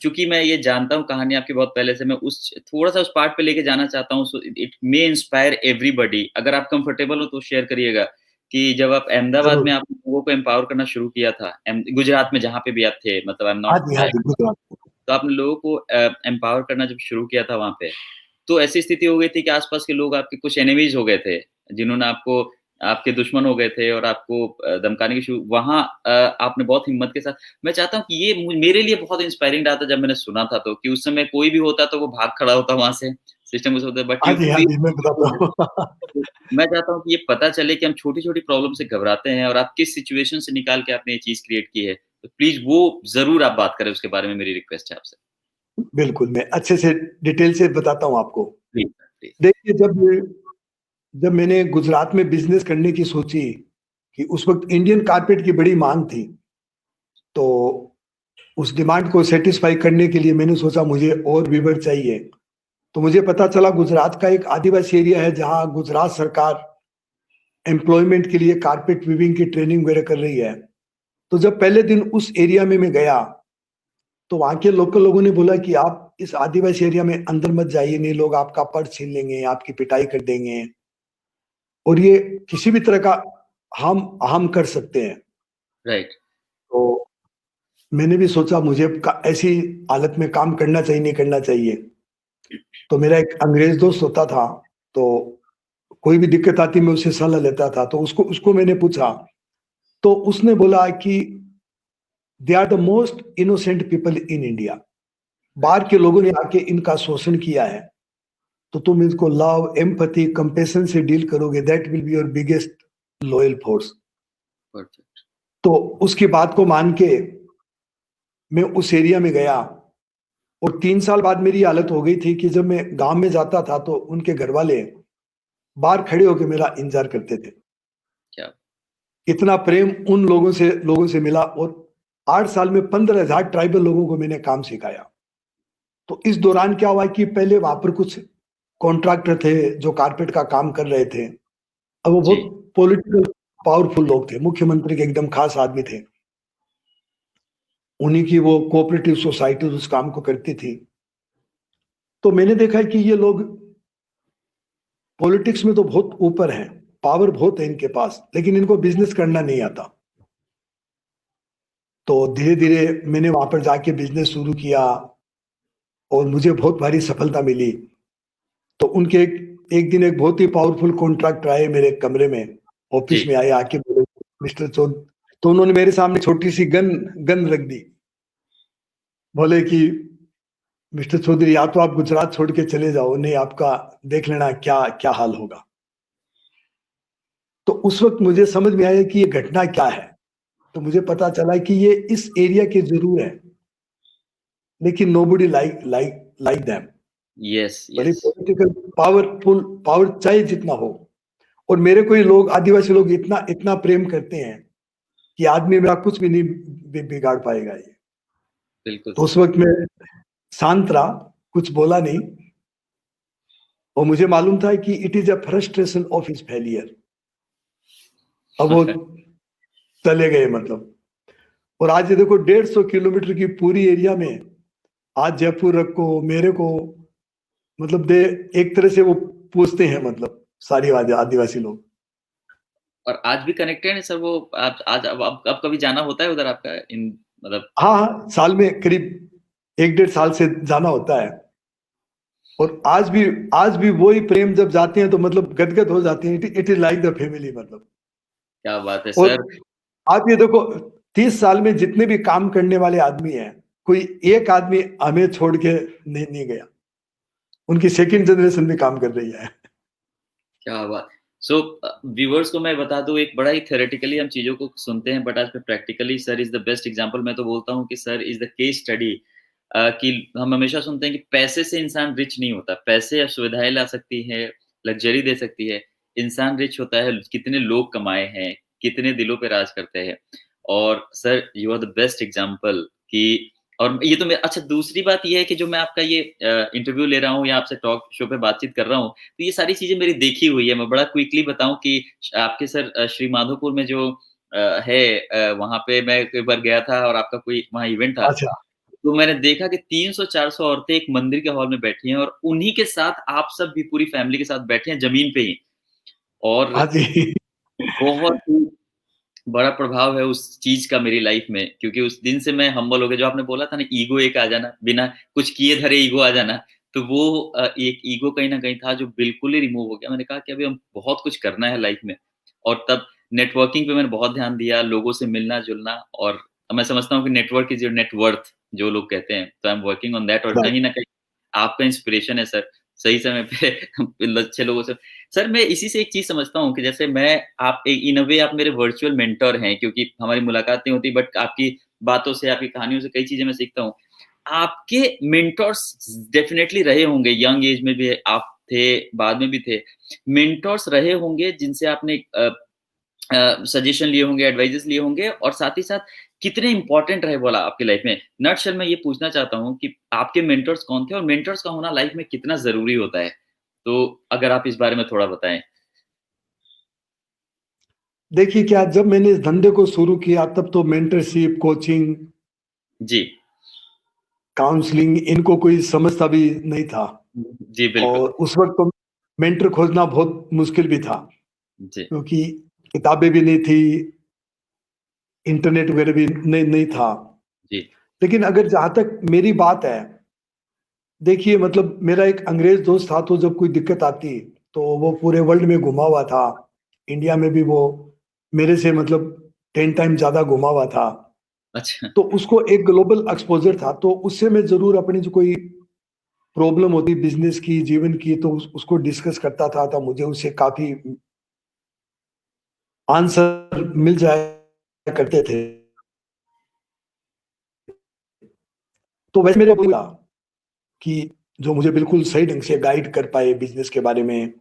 A: चूँकि मैं ये जानता हूँ कहानी आपकी बहुत पहले से, मैं उस थोड़ा-सा उस पार्ट पे लेके जाना चाहता हूँ, so it may inspire everybody. अगर आप कंफर्टेबल हो तो शेयर करिएगा कि जब आप अहमदाबाद
B: जरूर।
A: में आपने लोगों को एम्पावर करना शुरू किया था, गुजरात में जहाँ पे भी आप थे, मतलब आई एम
B: हाँ
A: नॉट
B: जी, हाँ जी, गुजरात।
A: तो आपने लोगों को एम्पावर करना जब शुरू किया था वहाँ पे, तो ऐसी स्थिति हो गई थी कि आस-पास के लोग आपके कुछ एनिमीज़ हो गए थे। जिन्होंने आपको आपके दुश्मन हो गए थे और आपको धमकाने की वहाँ आपने बहुत हिम्मत के साथ मैं चाहता हूँ कि ये मेरे लिए बहुत इंस्पायरिंग रहा था जब मैंने सुना था तो कि उस समय कोई भी होता तो वो भाग खड़ा होता वहाँ से, सिस्टम उस होता बट
B: हाँ
A: यू
B: जी, हाँ
A: फील
B: जी, मैं बताता हूँ।
A: मैं चाहता हूँ कि ये पता चले कि हम छोटी-छोटी प्रॉब्लम से घबराते हैं और आप किस सिचुएशन से निकाल के आपने ये चीज़ क्रिएट की है। तो प्लीज़ वो ज़रूर आप बात करें उसके बारे में मेरी रिक्वेस्ट है आपसे।
B: बिल्कुल, मैं अच्छे से डिटेल से बताता हूँ आपको।
A: Please, please.
B: देखिए, जब मैंने गुजरात में बिज़नेस करने की सोची, कि उस वक़्त इंडियन कारपेट की बड़ी माँग थी। तो उस डिमांड को सैटिस्फाई करने के लिए मैंने सोचा मुझे और वीवर चाहिए। तो मुझे पता चला गुजरात का एक आदिवासी एरिया है जहाँ गुजरात सरकार एम्प्लॉयमेंट के लिए कारपेट वीविंग की ट्रेनिंग वगैरह कर रही है। तो जब पहले दिन उस एरिया में मैं गया, तो वहाँ के लोकल लोगों ने बोला कि आप इस आदिवासी एरिया में अंदर मत जाइए, नहीं लोग आपका पर्स छीन लेंगे, आपकी पिटाई कर देंगे और ये किसी भी तरह का हार्म कर सकते हैं।
A: राइट,
B: तो मैंने भी सोचा मुझे ऐसी हालत में काम करना चाहिए, नहीं करना चाहिए। तो मेरा एक अंग्रेज दोस्त होता था, तो कोई भी दिक्कत आती मैं उससे सलाह लेता था। तो उसको उसको मैंने पूछा, तो उसने बोला कि they are the most innocent people in India. बाहर
A: राइट,
B: के लोगों ने आके इनका शोषण किया है, तो तुम इसको लव, एम्पैथी, कंपैशन से डील करोगे, that will be your biggest loyal force.
A: Perfect.
B: तो उसकी बात को मान के मैं उस एरिया में गया और 3 साल बाद मेरी हालत हो गई थी कि जब मैं गाँव में जाता था तो उनके घरवाले बाहर खड़े होके मेरा इंतज़ार करते थे।
A: क्या
B: इतना प्रेम उन लोगों से मिला और 8 साल में 15,000 ट्राइबल लोगों को मैंने काम सिखाया। तो इस दौरान क्या हुआ कि पहले वहाँ पर कुछ कॉन्ट्रैक्टर थे जो कारपेट का काम कर रहे थे। अब वो
A: जी,
B: बहुत पॉलिटिकल पावरफुल लोग थे, मुख्यमंत्री के एकदम खास आदमी थे। उन्हीं की वो कोऑपरेटिव सोसाइटी उस काम को करती थी। तो मैंने देखा कि ये लोग पॉलिटिक्स में तो बहुत ऊपर हैं, पावर बहुत है इनके पास, लेकिन इनको बिज़नेस करना नहीं आता। तो धीरे-धीरे मैंने वहाँ पर जाके बिज़नेस शुरू किया और मुझे बहुत भारी सफलता मिली। तो उनके एक एक दिन एक बहुत ही पावरफुल कॉन्ट्रैक्टर आए मेरे कमरे में,
A: जी,
B: ऑफिस में आए, आके बोले, मिस्टर चौध तो उन्होंने मेरे सामने छोटी-सी गन रख दी। बोले कि मिस्टर चौधरी या तो आप गुजरात छोड़ के चले जाओ, नहीं आपका देख लेना क्या क्या हाल होगा। तो उस वक़्त मुझे समझ में आया कि ये घटना क्या है। तो मुझे पता चला कि ये इस एरिया के ज़रूर हैं, लेकिन नोबडी लाइक देम।
A: यस,
B: भले
A: यस,
B: पॉलिटिकल पावर चाहे जितना हो, और मेरे को ये लोग आदिवासी लोग इतना इतना प्रेम करते हैं कि आदमी मेरा कुछ भी नहीं बिगाड़ पाएगा ये।
A: बिल्कुल
B: तो
A: सर।
B: उस वक़्त मैं शांत रहा, कुछ बोला नहीं और मुझे मालूम था कि it is a frustration of his failure. अब वो चले गए मतलब। और आज ये देखो 150 किलोमीटर की पूरी एरिया में आज जयपुर रखो, मेरे को मतलब दे एक तरह से वो पूछते हैं मतलब सारी आदिवासी लोग।
A: और आज भी कनेक्टेड है सर वो आप आज अब कभी जाना होता है उधर आपका इन मतलब
B: हाँ, हाँ, साल में करीब 1 डेढ़ साल से जाना होता है और आज भी वही प्रेम जब जाते हैं तो मतलब गदगद हो जाते हैं। It is like the family मतलब।
A: क्या बात है
B: और
A: सर।
B: आप ये देखो 30 साल में जितने भी काम करने वाले आदमी हैं, कोई एक आदमी हमें छोड़ के नहीं गया। उनकी सेकंड जनरेशन भी काम कर रही है।
A: क्या बात! सो व्यूअर्स को मैं बता दूँ एक बड़ा ही थ्योरेटिकली हम चीज़ों को सुनते हैं बट आज मैं practically sir is the best example मैं तो बोलता हूँ कि sir is the case study कि हम हमेशा सुनते हैं कि पैसे से इंसान रिच नहीं होता। पैसे या सुविधाएँ ला सकती है, लग्ज़री दे सकती है। इंसान रिच होता है कितने लोग कमाए हैं, कितने दिलों पे राज करते हैं। और sir you are the best example कि और ये तो मैं अच्छा दूसरी बात ये है कि जो मैं आपका ये इंटरव्यू ले रहा हूँ या आपसे टॉक शो पे बातचीत कर रहा हूँ, तो ये सारी चीज़ें मेरी देखी हुई है। मैं बड़ा क्विकली बताऊँ कि आपके सर श्री माधोपुर में जो वहाँ पे मैं एक बार गया था और आपका कोई वहाँ इवेंट था।
B: अच्छा,
A: तो मैंने देखा कि 300-400 औरतें एक मंदिर के हॉल में बैठी हैं और उन्हीं के साथ आप सब भी पूरी फैमिली के साथ बैठे हैं ज़मीन पे ही। और
B: हाँ जी।
A: बहुत ही बड़ा प्रभाव है उस चीज़ का मेरी लाइफ़ में क्योंकि उस दिन से मैं हम्बल हो गया जो आपने बोला था ना ईगो एक आ जाना, बिना कुछ किए धरे ईगो आ जाना। तो वो एक ईगो कहीं न कहीं था जो बिल्कुल ही रिमूव हो गया। मैंने कहा कि अभी हम बहुत कुछ करना है लाइफ़ में और तब नेटवर्किंग पे मैंने बहुत ध्यान दिया, लोगों से मिलना-जुलना और मैं समझता हूँ कि network is your net worth जो लोग कहते हैं। तो I am working on that और
B: राइट।
A: कहीं न कहीं आपका इंस्पिरेशन है सर, सही समय पे अच्छे लोगों से सर मैं इसी से एक चीज़ समझता हूँ कि जैसे मैं आप इन अ वे आप मेरे वर्चुअल मेंटर हैं क्योंकि हमारी मुलाकात नहीं होती बट आपकी बातों से, आपकी कहानियों से कई चीज़ें मैं सीखता हूँ। आपके मेंटर्स डेफ़िनेटली रहे होंगे, यंग एज में भी आप थे, बाद में भी थे। मेंटर्स रहे होंगे जिनसे आपने सजेशन लिए होंगे, एडवाइसेज़ लिए होंगे और साथ ही साथ कितने इम्पोर्टेंट रहे बोला आपकी लाइफ़ में? नटशेल मैं ये पूछना चाहता हूँ कि आपके मेंटर्स कौन थे और मेंटर्स का होना लाइफ़ में कितना ज़रूरी होता है? तो अगर आप इस बारे में थोड़ा बताएँ?
B: देखिए क्या, जब मैंने इस धंधे को शुरू किया तब तो मेंटरशिप, कोचिंग,
A: जी।
B: काउंसलिंग इनको कोई समझता भी नहीं था।
A: जी, बिल्कुल।
B: और उस वक़्त तो मेंटर खोजना बहुत मुश्किल भी था,
A: जी,
B: क्योंकि किताबें भी नहीं थी, इंटरनेट वगैरह भी नहीं था।
A: जी।
B: लेकिन अगर जहाँ तक मेरी बात है, देखिए मतलब मेरा एक अंग्रेज़ दोस्त था, तो जब कोई दिक्कत आती, तो वो पूरे वर्ल्ड में घुमा हुआ था। इंडिया में भी वो मेरे से मतलब 10 टाइम ज़्यादा घुमा हुआ था।
A: अच्छा,
B: तो उसको एक ग्लोबल एक्सपोज़र था, तो उससे मैं ज़रूर अपनी जो कोई प्रॉब्लम होती बिज़नेस की, जीवन की, तो उसको डिस्कस करता था, तो मुझे उससे काफ़ी आंसर मिल जाया करते थे। तो वैसे मेरे बोला कि जो मुझे बिल्कुल सही ढंग से गाइड कर पाए बिज़नेस के बारे में।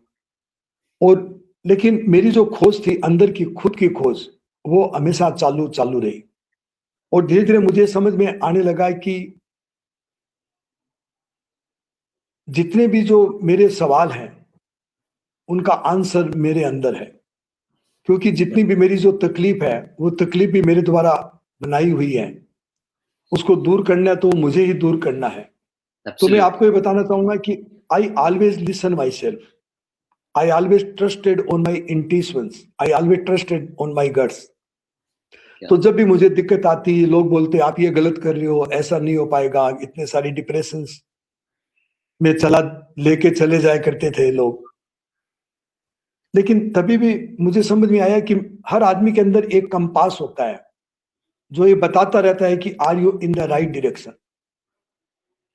B: और लेकिन मेरी जो खोज थी अंदर की, खुद की खोज, वो हमेशा चालू चालू रही। और धीरे-धीरे मुझे समझ में आने लगा कि जितने भी जो मेरे सवाल हैं, उनका आंसर मेरे अंदर है। क्योंकि जितनी भी मेरी जो तकलीफ है, वो तकलीफ भी मेरे द्वारा बनाई हुई है। उसको दूर करना है तो मुझे ही दूर करना है। तो मैं
A: एब्सोल्यूटली
B: आपको ये बताना चाहूँगा कि I always listen myself, I always trusted on my intuitions, I always trusted on my guts.
A: क्या
B: तो जब भी मुझे दिक्कत आती, लोग बोलते आप ये गलत कर रहे हो, ऐसा नहीं हो पाएगा, इतने सारी डिप्रेशंस में चला लेके चले जाया करते थे लोग। लेकिन तभी भी मुझे समझ में आया कि हर आदमी के अंदर एक कंपास होता है, जो ये बताता रहता है कि are you in the right direction.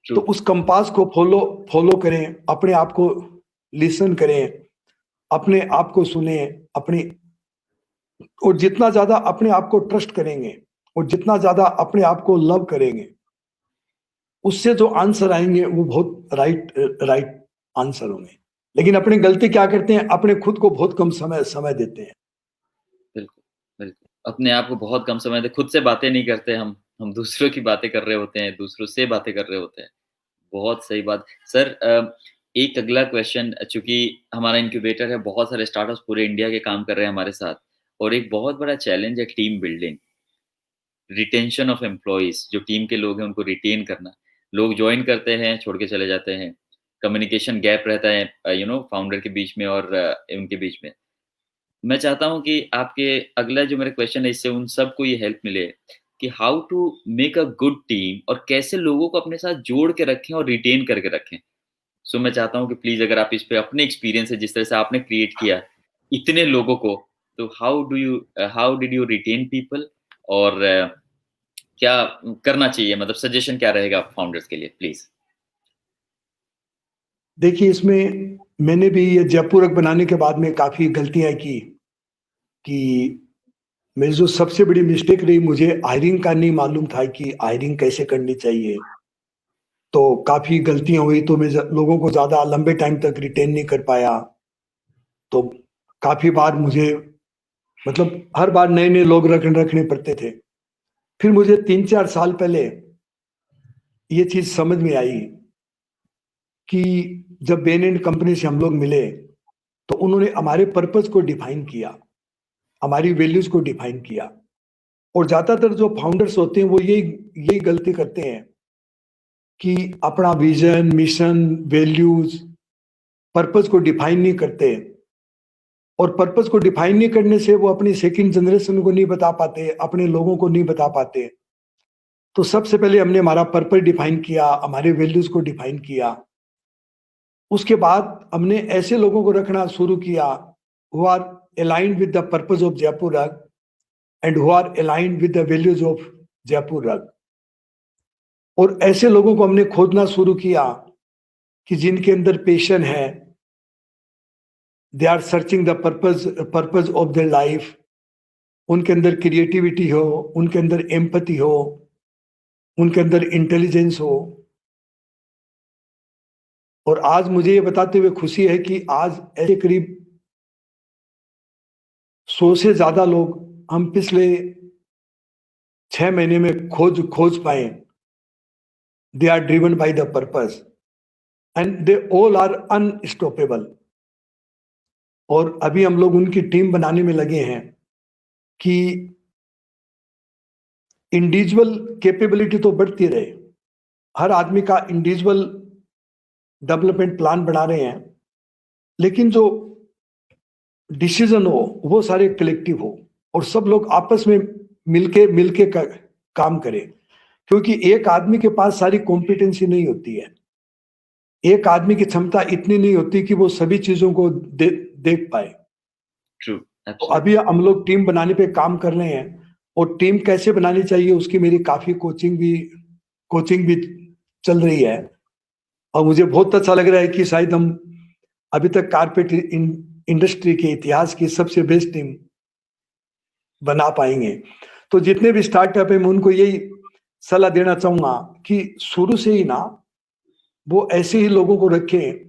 A: True,
B: तो उस कंपास को फॉलो फॉलो करें, अपने आप को लिसन करें, अपने आप को सुने, अपनी और जितना ज़्यादा अपने आप को ट्रस्ट करेंगे और जितना ज़्यादा अपने आप को लव करेंगे, उससे जो आंसर आएँगे वो बहुत राइट आंसर होंगे। लेकिन अपनी गलती क्या करते हैं, अपने खुद को बहुत कम समय समय देते हैं।
A: बिल्कुल, बिल्कुल। अपने आप को बहुत कम समय दें, खुद से बातें नहीं करते हम दूसरों की बातें कर रहे होते हैं, दूसरों से बातें कर रहे होते हैं। बहुत सही बात। सर एक अगला क्वेश्चन चूँकि हमारा इनक्यूबेटर है, बहुत सारे स्टार्टअप्स पूरे इंडिया के काम कर रहे हैं हमारे साथ और एक बहुत बड़ा चैलेंज है team building, retention of employees जो टीम के लोग हैं उनको रिटेन करना। लोग जॉइन करते हैं, छोड़ के चले जाते हैं। कम्युनिकेशन गैप रहता है फाउंडर के बीच में और उनके बीच में। मैं चाहता हूँ कि आपके अगला जो मेरा क्वेश्चन है इससे उन सबको ये हेल्प मिले कि how to make a good team और कैसे लोगों को अपने साथ जोड़ के रखें और रिटेन करके रखें। सो मैं चाहता हूँ कि प्लीज़ अगर आप इस पे अपने एक्सपीरियंस है जिस तरह से आपने क्रिएट किया इतने लोगों को, तो how did you retain people और क्या करना चाहिए मतलब सजेशन क्या रहेगा फाउंडर्स के लिए प्लीज़?
B: देखिए इसमें मैंने भी ये जयपूरक बनाने के बाद में काफ़ी गलतियाँ की, कि मेरी जो सबसे बड़ी मिस्टेक रही, मुझे हायरिंग का नहीं मालूम था कि हायरिंग कैसे करनी चाहिए। तो काफ़ी गलतियाँ हुई, तो मैं लोगों को ज़्यादा लंबे टाइम तक रिटेन नहीं कर पाया। तो काफ़ी बार मुझे मतलब हर बार नए-नए लोग रखने पड़ते थे। फिर मुझे 3-4 साल पहले ये चीज़ समझ में आई कि जब बेन एंड कंपनी से हम लोग मिले, तो उन्होंने हमारे पर्पज़ को डिफाइन किया, हमारी वैल्यूज़ को डिफाइन किया। और ज़्यादातर जो फाउंडर्स होते हैं वो यही यही गलती करते हैं कि अपना विज़न, मिशन, वैल्यूज़, पर्पज़ को डिफाइन नहीं करते। और पर्पज़ को डिफाइन नहीं करने से वो अपनी सेकंड जनरेशन को नहीं बता पाते, अपने लोगों को नहीं बता पाते। तो सबसे पहले हमने हमारा पर्पज़ डिफाइन किया, हमारे वैल्यूज़ को डिफाइन किया। उसके बाद हमने ऐसे लोगों को रखना शुरू किया who are aligned with the purpose of Jaipur Rug and who are aligned with the values of Jaipur Rug. और ऐसे लोगों को हमने खोजना शुरू किया कि जिनके अंदर पैशन है, they are searching the purpose of their life, उनके अंदर क्रिएटिविटी हो, उनके अंदर एम्पैथी हो, उनके अंदर इंटेलिजेंस हो। और आज मुझे ये बताते हुए खुशी है कि आज ऐसे करीब 100 से ज्यादा लोग हम पिछले 6 महीने में खोज पाए। They are driven by the purpose and they all are unstoppable. और अभी हम लोग उनकी टीम बनाने में लगे हैं कि इंडिविजुअल कैपेबिलिटी तो बढ़ती रहे, हर आदमी का इंडिविजुअल डेवलपमेंट प्लान बना रहे हैं, लेकिन जो डिसीजन हो वो सारे कलेक्टिव हो और सब लोग आपस में मिलके काम करें। क्योंकि एक आदमी के पास सारी कॉम्पिटेंसी नहीं होती है, एक आदमी की क्षमता इतनी नहीं होती कि वो सभी चीजों को देख पाए। तो अभी हम लोग टीम बनाने पे काम कर रहे हैं और टीम कैसे बनानी चाहिए उसकी मेरी काफी कोचिंग भी चल रही है। और मुझे बहुत अच्छा लग रहा है कि शायद हम अभी तक कारपेट इंडस्ट्री के इतिहास की सबसे बेस्ट टीम बना पाएंगे। तो जितने भी स्टार्टअप है मैं उनको यही सलाह देना चाहूंगा कि शुरू से ही ना वो ऐसे ही लोगों को रखें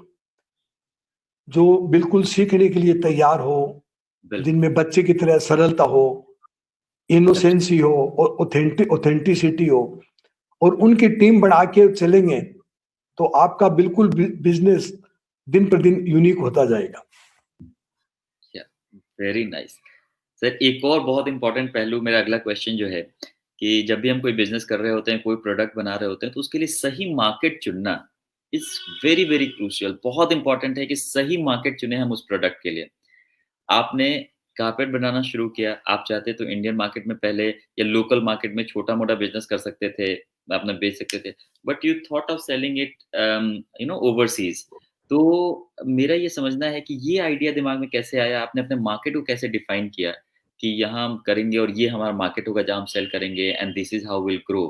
B: जो बिल्कुल सीखने के लिए तैयार हो, जिनमें बच्चे की तरह सरलता हो, इनोसेंसी हो और ऑथेंटिसिटी हो, और उनकी टीम बना के चलेंगे तो आपका बिल्कुल बिजनेस दिन पर दिन यूनिक होता जाएगा।
A: Very nice sir. एक और बहुत इंपॉर्टेंट पहलू, मेरा अगला क्वेश्चन जो है कि जब भी हम कोई बिजनेस कर रहे होते हैं, कोई प्रोडक्ट बना रहे होते हैं, तो उसके लिए सही मार्केट चुनना इज वेरी वेरी क्रूशियल। बहुत इंपॉर्टेंट है कि सही मार्केट चुने हम उस प्रोडक्ट के लिए। आपने कारपेट बनाना शुरू किया, आप चाहते तो इंडियन मार्केट में पहले या लोकल मार्केट में छोटा मोटा बिजनेस कर सकते थे, अपना बेच सकते थे, but you thought of selling it overseas. तो मेरा ये समझना है कि ये आइडिया दिमाग में कैसे आया, आपने अपने मार्केट को कैसे डिफाइन किया कि यहाँ हम करेंगे और ये हमारा मार्केट होगा जहाँ हम सेल करेंगे and this is how will grow.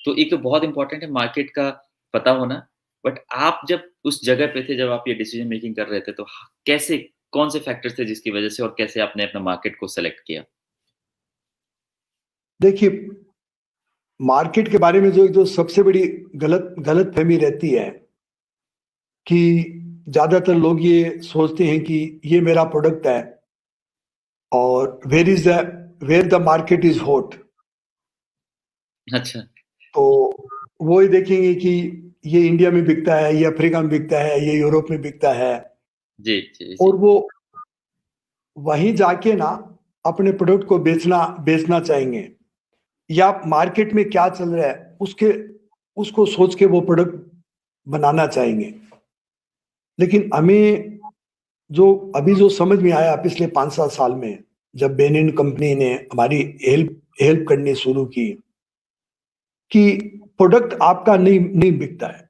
A: तो एक तो बहुत इंपॉर्टेंट है मार्केट का पता होना, बट आप जब उस जगह पे थे, जब आप ये डिसीजन मेकिंग कर रहे थे, तो कैसे, कौन से फैक्टर्स थे जिसकी वजह से, और कैसे आपने अपना मार्केट को सेलेक्ट किया?
B: देखिए, मार्केट के बारे में जो सबसे बड़ी गलत फहमी रहती है कि ज्यादातर लोग ये सोचते हैं कि ये मेरा प्रोडक्ट है और where the market is hot.
A: अच्छा।
B: तो वो ही देखेंगे कि ये इंडिया में बिकता है, ये अफ्रीका में बिकता है, ये यूरोप में बिकता है।
A: जी, जी, जी।
B: और वो वहीं जाके ना अपने प्रोडक्ट को बेचना चाहेंगे, या मार्केट में क्या चल रहा है उसको सोच के वो प्रोडक्ट बनाना चाहेंगे। लेकिन हमें जो समझ में आया पिछले 5-7 साल में, जब बेनिन कंपनी ने हमारी हेल्प करनी शुरू की, कि प्रोडक्ट आपका नहीं बिकता है।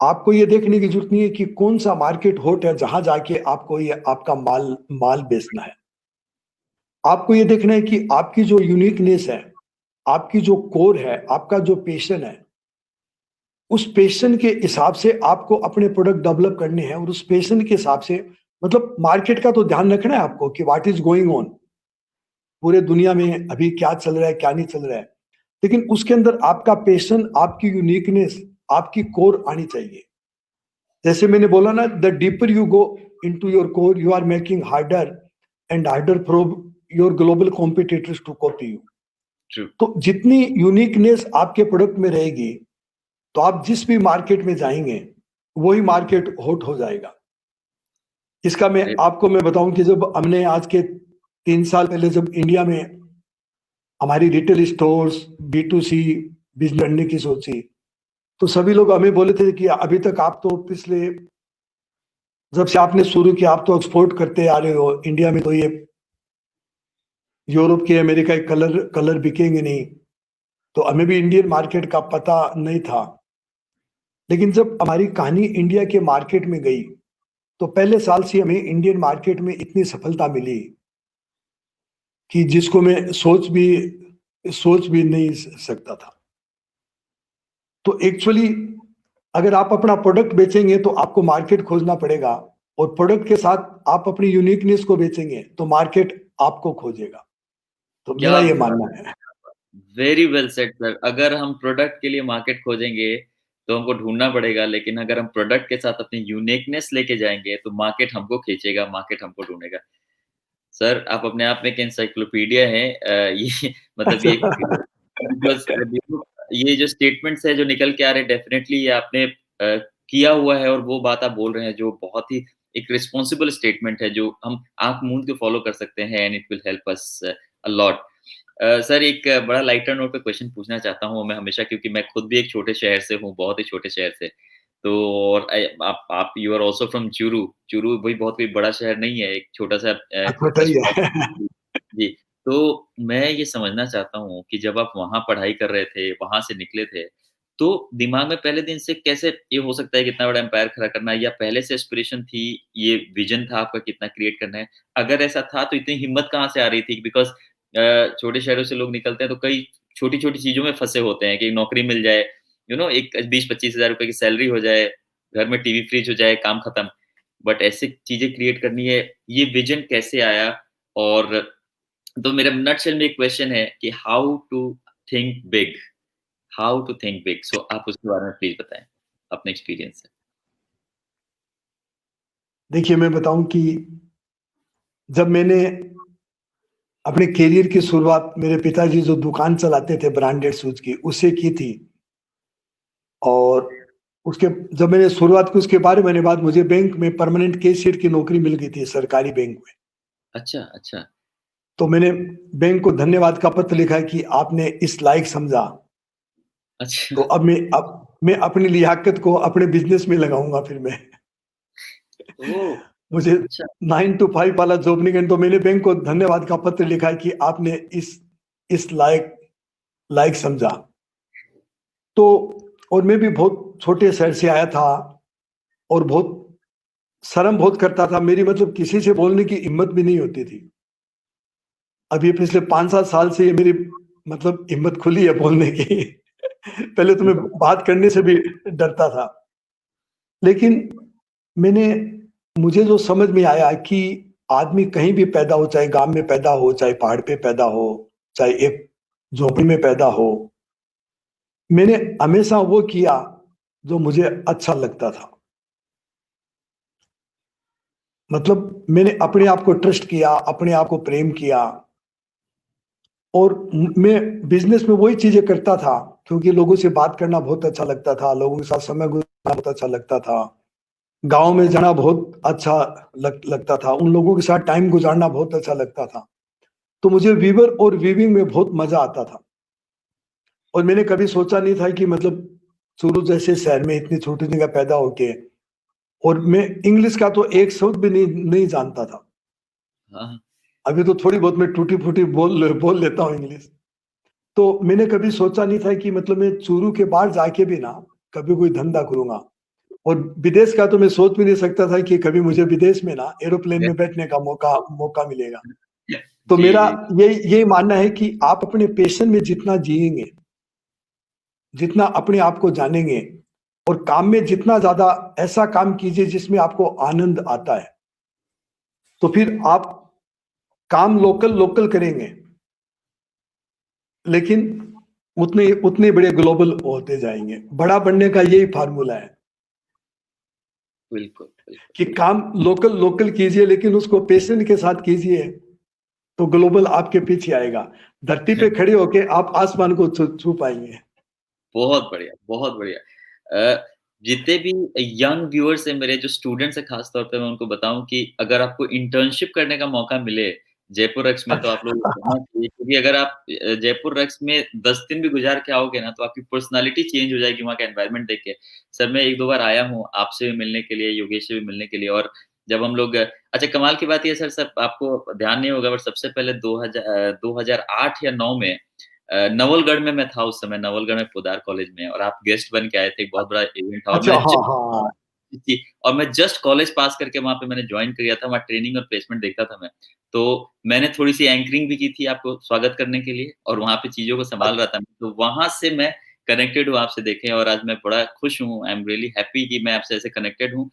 B: आपको ये देखने की जरूरत नहीं है कि कौन सा मार्केट हॉट है जहां जाके आपको ये आपका माल बेचना है। आपको ये देखना है कि आपकी जो यूनिकनेस है, आपकी जो कोर है, आपका जो पैशन है, उस पैशन के हिसाब से आपको अपने प्रोडक्ट डेवलप करने हैं। और उस पैशन के हिसाब से, मतलब मार्केट का तो ध्यान रखना है आपको कि व्हाट इज गोइंग ऑन, पूरे दुनिया में अभी क्या चल रहा है, क्या नहीं चल रहा है। लेकिन उसके अंदर आपका पैशन, आपकी यूनिकनेस, आपकी कोर आनी चाहिए। जैसे मैंने बोला ना, the deeper you go into your core, you are making harder and harder for your global competitors to copy you. तो जितनी यूनिकनेस आपके प्रोडक्ट में रहेगी, तो आप जिस भी मार्केट में जाएंगे वही मार्केट हॉट हो जाएगा। इसका मैं बताऊं कि जब हमने आज के 3 साल पहले जब इंडिया में हमारी रिटेल स्टोर्स B2C बिजनेस करने की सोची, तो सभी लोग हमें बोले थे कि अभी तक आप तो पिछले, जब से आपने शुरू किया, आप तो एक्सपोर्ट करते आ रहे हो, इंडिया में तो ये यूरोप के, अमेरिका के कलर बिकेंगे नहीं। तो हमें भी इंडियन मार्केट का पता नहीं था। लेकिन जब हमारी कहानी इंडिया के मार्केट में गई, तो पहले साल से हमें इंडियन मार्केट में इतनी सफलता मिली कि जिसको मैं सोच भी नहीं सकता था। तो एक्चुअली अगर आप अपना प्रोडक्ट बेचेंगे तो आपको मार्केट खोजना पड़ेगा, और प्रोडक्ट के साथ आप अपनी यूनिकनेस को बेचेंगे तो मार्केट आपको खोजेगा। तो मेरा
A: क्या
B: ये मानना है।
A: Very well said sir. अगर हम प्रोडक्ट के लिए मार्केट खोजेंगे, तो हमको ढूँढना पड़ेगा, लेकिन अगर हम प्रोडक्ट के साथ अपनी यूनिकनेस लेके जाएँगे, तो मार्केट हमको खींचेगा, मार्केट हमको ढूँढेगा। सर, आप अपने आप में एक एनसाइक्लोपीडिया हैं। ये मतलब ये बिकॉज़ देखो, ये जो स्टेटमेंट्स हैं जो निकल के आ रहे हैं, डेफ़िनेटली ये आपने किया हुआ है और वो बात आप बोल रहे हैं जो बहुत ही एक रिस्पॉन्सिबल स्टेटमेंट है, जो हम आँख मूंद के फॉलो कर सकते हैं, and it will help us a lot. Sir, एक बड़ा लाइटर नोट पे क्वेश्चन पूछना चाहता हूँ मैं हमेशा, क्योंकि मैं खुद भी एक छोटे शहर से हूँ, बहुत ही छोटे शहर से। तो और आप you are also from Churu. Churu भी बहुत कोई बड़ा शहर नहीं है, एक छोटा-सा
B: पता ही
A: कस्बा।
B: है।
A: जी, तो मैं ये समझना चाहता हूँ कि जब आप वहाँ पढ़ाई कर रहे थे, वहाँ से निकले थे, तो दिमाग में पहले दिन से कैसे ये हो सकता है कि इतना बड़ा एम्पायर खड़ा करना है, या पहले से एस्पिरेशन थी, ये विज़न था आपका कितना क्रिएट करना है? अगर ऐसा था तो इतनी हिम्मत कहाँ से आ रही थी? बिकॉज़ छोटे शहरों से लोग निकलते हैं तो कई छोटी-छोटी चीज़ों में फँसे होते हैं कि नौकरी मिल जाए, एक 20-25 हज़ार रुपए की सैलरी हो जाए, घर में टीवी, फ्रिज हो जाए, काम खत्म। बट ऐसी चीज़ें क्रिएट करनी है, ये विज़न कैसे आया? और तो मेरा नटशेल में एक क्वेश्चन है कि how to think big, how to think big? So आप उसके बारे में प्लीज़ बताएँ, अपने एक्सपीरियंस से।
B: देखिए, मैं बताऊं कि जब मैंने अपने करियर की शुरुआत मेरे पिताजी जो दुकान चलाते थे ब्रांडेड शूज की, उससे की थी। और उसके जब मैंने शुरुआत की, उसके बारे महीने बाद मुझे बैंक में परमानेंट कैशियर की नौकरी मिल गई थी, सरकारी बैंक में।
A: अच्छा, अच्छा,
B: तो मैंने बैंक को धन्यवाद का पत्र लिखा कि आपने इस लायक समझा।
A: अच्छा।
B: तो अब मैं अपनी लियाकत को अपने बिजनेस में लगाऊंगा फिर मैं।
A: ओह!
B: मुझे
A: अच्छा,
B: 9 टू 5 वाला जॉब नहीं करना, तो मैंने बैंक को धन्यवाद का पत्र लिखा है कि आपने इस लायक लायक समझा। तो और मैं भी बहुत छोटे शहर से आया था, और बहुत शर्म बहुत करता था। मेरी मतलब किसी से बोलने की हिम्मत भी नहीं होती थी। अब ये पिछले 5-7 साल से ये मेरी मतलब हिम्मत खुली है बोलने की। पहले तो मैं बात करने से भी डरता था। लेकिन मैंने मुझे जो समझ में आया कि आदमी कहीं भी पैदा हो, चाहे गाँव में पैदा हो, चाहे पहाड़ पे पैदा हो, चाहे एक झोपड़ी में पैदा हो, मैंने हमेशा वो किया जो मुझे अच्छा लगता था। मतलब मैंने अपने आप को ट्रस्ट किया, अपने आप को प्रेम किया, और मैं बिज़नेस में वही चीज़ें करता था क्योंकि लोगों से बात करना बहुत अच्छा लगता था, लोगों के साथ समय गुज़ारना बहुत अच्छा लगता था। गाँव में जाना बहुत अच्छा लगता था, उन लोगों के साथ टाइम गुज़ारना बहुत अच्छा लगता था। तो मुझे वीवर और वीविंग में बहुत मज़ा आता था, और मैंने कभी सोचा नहीं था कि मतलब चूरू जैसे शहर में इतनी छोटी जगह पैदा होके, और मैं इंग्लिश का तो एक शब्द भी नहीं जानता था।
A: हाँ,
B: अभी तो थोड़ी बहुत मैं टूटी-फूटी बोल लेता हूँ इंग्लिश। तो मैंने कभी सोचा नहीं था कि मतलब मैं चूरू के बाहर जाके भी ना कभी कोई धंधा करूँगा, और विदेश का तो मैं सोच भी नहीं सकता था कि कभी मुझे विदेश में ना एरोप्लेन
A: या
B: में बैठने का मौका मिलेगा। तो
A: जी,
B: मेरा
A: जी।
B: यही मानना है कि आप अपने पैशन में जितना जिएँगे, जितना अपने आप को जानेंगे, और काम में जितना ज़्यादा ऐसा काम कीजिए जिसमें आपको आनंद आता है, तो फिर आप काम लोकल करेंगे, लेकिन उतने उतने बड़े ग्लोबल होते जाएँगे। बड़ा बनने का यही फ़ॉर्मूला है
A: बिल्कुल, बिल्कुल,
B: कि
A: बिल्कुल।
B: काम लोकल कीजिए, लेकिन उसको पैशन के साथ कीजिए, तो ग्लोबल आपके पीछे आएगा। धरती पे खड़े होके आप आसमान को छू पाएँगे।
A: बहुत बढ़िया, बहुत बढ़िया। जितने भी यंग व्यूअर्स हैं मेरे, जो स्टूडेंट्स हैं ख़ास तौर पे, मैं उनको बताऊँ कि अगर आपको इंटर्नशिप करने का मौका मिले जयपुर रक्स में, तो आप लोग
B: अच्छा।
A: जाना चाहिए, क्योंकि अगर आप जयपुर रक्स में 10 दिन भी गुज़ार के आओगे ना, तो आपकी पर्सनैलिटी चेंज हो जाएगी वहाँ का एनवायरनमेंट देख के। सर, मैं 1-2 बार आया हूँ आपसे भी मिलने के लिए, योगेश से भी मिलने के लिए, और जब हम लोग अच्छा, कमाल की बात ये है सर, सब आपको ध्यान नहीं होगा, बट सबसे पहले 2008 या 9 में नवलगढ़ में मैं था उस समय, नवलगढ़ में पोद्दार कॉलेज में, और आप गेस्ट बन के आए थे, एक बहुत बड़ा इवेंट था, और
B: अच्छा,
A: मैं
B: हाँ, हाँ।
A: जी, और मैं जस्ट कॉलेज पास करके वहाँ पे मैंने जॉइन किया था, वहाँ ट्रेनिंग और प्लेसमेंट देखता था मैं। तो मैंने थोड़ी-सी एंकरिंग भी की थी आपको स्वागत करने के लिए, और वहाँ पे चीज़ों को सँभाल रहा था। तो वहाँ से मैं कनेक्टेड हूँ आपसे, देखें, और आज मैं बड़ा खुश हूँ, आई एम रियली हैप्पी कि मैं आपसे ऐसे कनेक्टेड हूँ।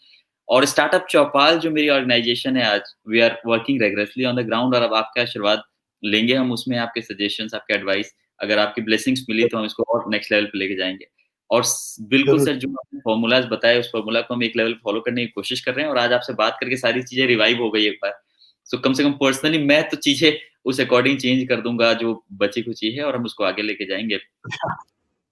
A: और स्टार्टअप चौपाल जो मेरी ऑर्गनाइज़ेशन है आज, we are working regularly on the ground, और अब आपका आशीर्वाद लेंगे हम उसमें, आपके सजेशंस, आपके एडवाइस, अगर आपकी ब्लेसिंग्स मिली तो हम इसको और नेक्स्ट लेवल पे लेके जाएँगे। और बिल्कुल
B: जरूर।
A: सर, जो आपने फ़ॉर्मूलाज़ बताए, उस फ़ॉर्मूला को हम एक लेवल फ़ॉलो करने की कोशिश कर रहे हैं, और आज आपसे बात करके सारी चीज़ें रिवाइव हो गई एक बार। सो कम से कम पर्सनली मैं तो चीज़ें उस अकॉर्डिंग चेंज कर दूँगा जो बची-खुची है, और हम उसको आगे लेके जाएँगे।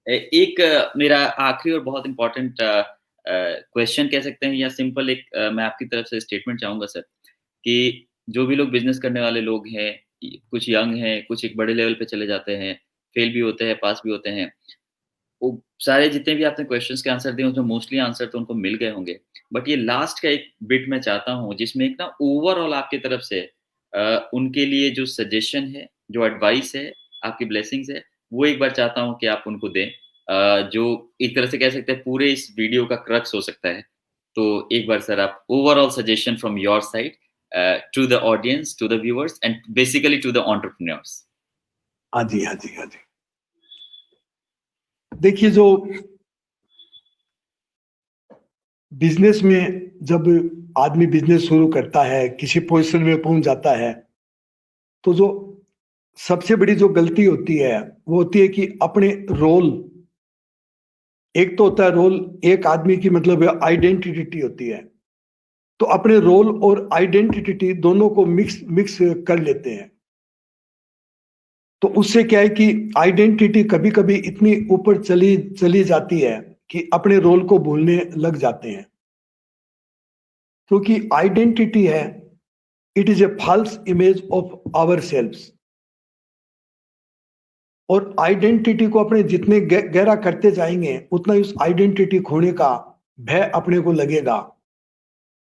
A: एक मेरा आखिरी और बहुत इम्पोर्टेंट क्वेश्चन कह सकते हैं, या सिंपल एक मैं आपकी तरफ से स्टेटमेंट चाहूँगा सर, कि जो भी लोग बिज़नेस करने वाले लोग हैं, कुछ यंग हैं, कुछ एक बड़े लेवल पे चले जाते हैं, फेल भी होते हैं, पास भी होते हैं। वो सारे जितने भी आपने क्वेश्चंस के आंसर दिए, उसमें मोस्टली आंसर तो उनको मिल गए होंगे। बट ये लास्ट का एक बिट मैं चाहता हूँ, जिसमें एक ना ओवरऑल आपकी तरफ से उनके लिए जो सजेशन है, जो एडवाइस है, आपकी ब्लेसिंग्स है, वो एक बार चाहता हूँ कि आप उनको दें। जो एक तरह से कह सकते हैं पूरे इस वीडियो का क्रक्स हो सकता है। तो एक बार सर आप overall suggestion from your side to the audience, to the viewers, and basically to the entrepreneurs.
B: हाँ जी, हाँ जी, हाँ जी। देखिए, जो बिजनेस में जब आदमी बिजनेस शुरू करता है, किसी पोजीशन में पहुंच जाता है, तो जो सबसे बड़ी जो गलती होती है, वो होती है कि अपने रोल, एक तो होता है रोल, एक आदमी की मतलब आइडेंटिटी होती है। तो अपने रोल और आइडेंटिटी दोनों को मिक्स मिक्स कर लेते हैं। तो उससे क्या है कि आइडेंटिटी कभी-कभी इतनी ऊपर चली चली जाती है कि अपने रोल को भूलने लग जाते हैं। क्योंकि आइडेंटिटी है, it is a false image of our selves. और आइडेंटिटी को अपने जितने गहरा करते जाएंगे, उतना ही उस आइडेंटिटी खोने का भय अपने को लगेगा।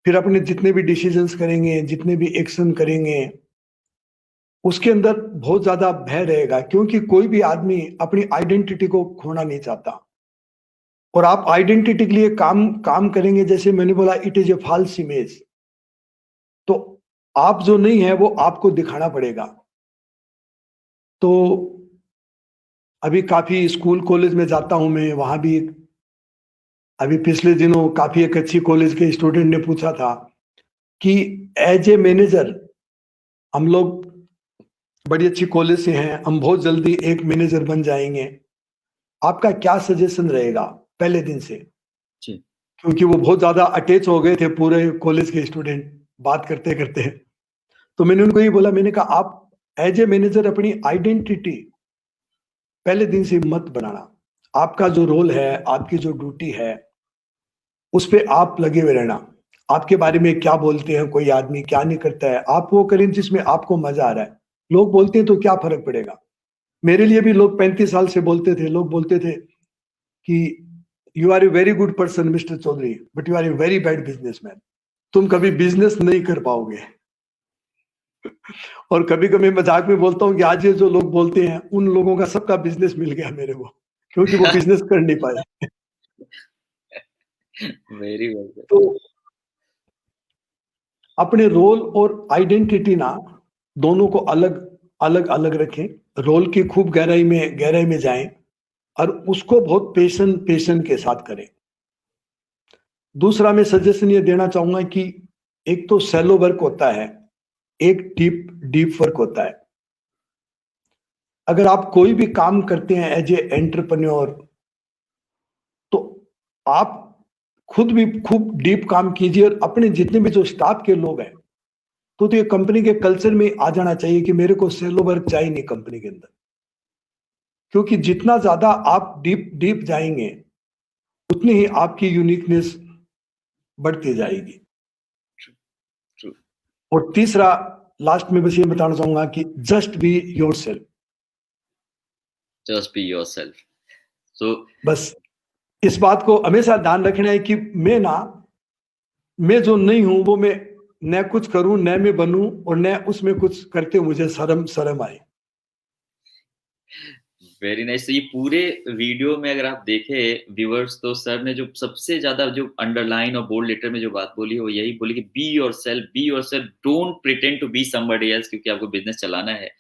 B: फिर अपने जितने भी डिसीजंस करेंगे, जितने भी एक्शन करेंगे, उसके अंदर बहुत ज्यादा भय रहेगा, क्योंकि कोई भी आदमी अपनी आइडेंटिटी को खोना नहीं चाहता। और आप आइडेंटिटी के लिए काम काम करेंगे, जैसे मैंने बोला, it is a false image. तो आप जो नहीं है वो आपको दिखाना पड़ेगा। तो अभी काफी स्कूल कॉलेज में जाता हूं मैं, वहां भी अभी पिछले दिनों काफी एक अच्छी कॉलेज के स्टूडेंट ने पूछा था कि एज ए मैनेजर, हम लोग बड़ी अच्छी कॉलेज से हैं, हम बहुत जल्दी एक मैनेजर बन जाएंगे, आपका क्या सजेशन रहेगा पहले दिन से?
A: जी।
B: क्योंकि वो बहुत ज्यादा अटैच हो गए थे पूरे कॉलेज के स्टूडेंट, बात करते करते। तो मैंने उनको ये बोला, मैंने कहा आप एज ए मैनेजर अपनी आइडेंटिटी पहले दिन से मत बनाना। आपका जो रोल है, आपकी जो ड्यूटी है, उस पे आप लगे हुए रहना। आपके बारे में क्या बोलते हैं कोई आदमी, क्या नहीं करता है, आप वो करें जिसमें आपको मजा आ रहा है। लोग बोलते हैं तो क्या फर्क पड़ेगा? मेरे लिए भी लोग 35 साल से बोलते थे, लोग बोलते थे कि you are a very good person mister Chaudhary, but you are a very bad businessman. तुम कभी बिजनेस नहीं कर पाओगे। और कभी कभी मजाक में बोलता हूँ कि आज ये जो लोग बोलते हैं, उन लोगों का सबका बिजनेस मिल गया मेरे को, क्योंकि वो बिजनेस कर नहीं पाए।
A: Very well sir.
B: तो अपने रोल और आइडेंटिटी ना, दोनों को अलग अलग अलग रखें। रोल की खूब गहराई में जाएं, और उसको बहुत पेशन के साथ करें। दूसरा मैं सजेशन ये देना चाहूंगा कि एक तो सैलो वर्क होता है, एक डीप डीप वर्क होता है। अगर आप कोई भी काम करते हैं एज ए एंटरप्रेन्योर, तो आप खुद भी खूब डीप काम कीजिए, और अपने जितने भी जो स्टाफ के लोग हैं, तो ये कंपनी के कल्चर में आ जाना चाहिए कि मेरे को सैलो वर्क चाहिए नहीं कंपनी के अंदर। क्योंकि जितना ज्यादा आप डीप डीप जाएंगे, उतनी ही आपकी यूनिकनेस बढ़ती जाएगी।
A: ट्रू।
B: और तीसरा, लास्ट में बस ये बताना चाहूंगा कि just be yourself.
A: Just be yourself. So
B: बस इस बात को हमेशा ध्यान रखना है कि मैं जो नहीं हूं वो मैं न कुछ करूं, न मैं बनूं, और न उसमें कुछ करते मुझे शर्म शर्म आए।
A: Very nice. तो ये पूरे वीडियो में अगर आप देखें व्यूअर्स, तो सर ने जो सबसे ज़्यादा जो अंडरलाइन और बोल्ड लेटर में जो बात बोली है वो यही बोली कि be yourself, don't pretend to be somebody else, क्योंकि आपको बिज़नेस चलाना है।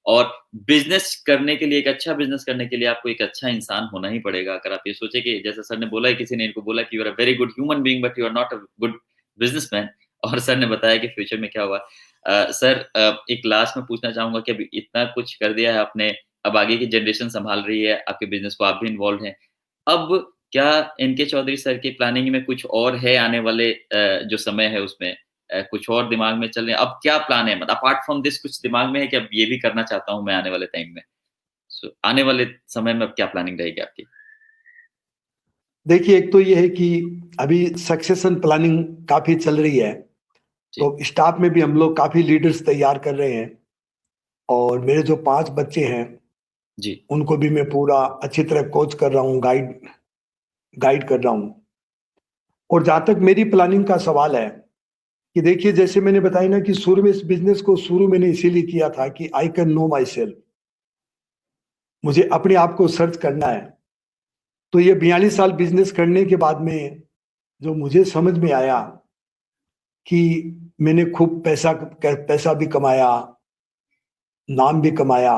A: और बिज़नेस करने के लिए, एक अच्छा बिज़नेस करने के लिए आपको एक अच्छा इंसान होना ही पड़ेगा। अगर आप ये सोचे कि जैसे सर ने बोला है, किसी ने इनको बोला कि you are a very good human being but you are not a good businessman, और सर ने बताया कि फ्यूचर में क्या हुआ। सर एक लास्ट में पूछना चाहूँगा कि अभी इतना कुछ कर दिया है आपने, अब आगे की जनरेशन सँभाल रही है आपके बिज़नेस को, आप भी इन्वॉल्व हैं। अब क्या एनके चौधरी सर की प्लानिंग में कुछ और है आने वाले जो समय है उसमें? कुछ और दिमाग में चल रहे हैं? अब क्या प्लान है? मतलब अपार्ट फ्रॉम दिस कुछ दिमाग में है कि अब ये भी करना चाहता हूँ मैं आने वाले टाइम में? सो आने वाले समय में अब क्या प्लानिंग रहेगी आपकी?
B: देखिए, एक तो ये है कि अभी सक्सेशन प्लानिंग काफी चल रही है,
A: जी,
B: तो स्टाफ में भी हम लोग काफी लीडर्स तैयार कर रहे हैं। और मेरे जो 5 बच्चे हैं,
A: जी,
B: उनको भी मैं पूरा अच्छी तरह कोच कर रहा हूँ, गाइड गाइड कर रहा हूँ। और जहाँ तक मेरी प्लानिंग का सवाल है, कि देखिए, जैसे मैंने बताया ना कि शुरू में इस बिज़नेस को शुरू मैंने इसीलिए किया था कि I can know my self, मुझे अपने आप को सर्च करना है। तो ये 42 साल बिज़नेस करने के बाद में जो मुझे समझ में आया कि मैंने खूब पैसा भी कमाया, नाम भी कमाया,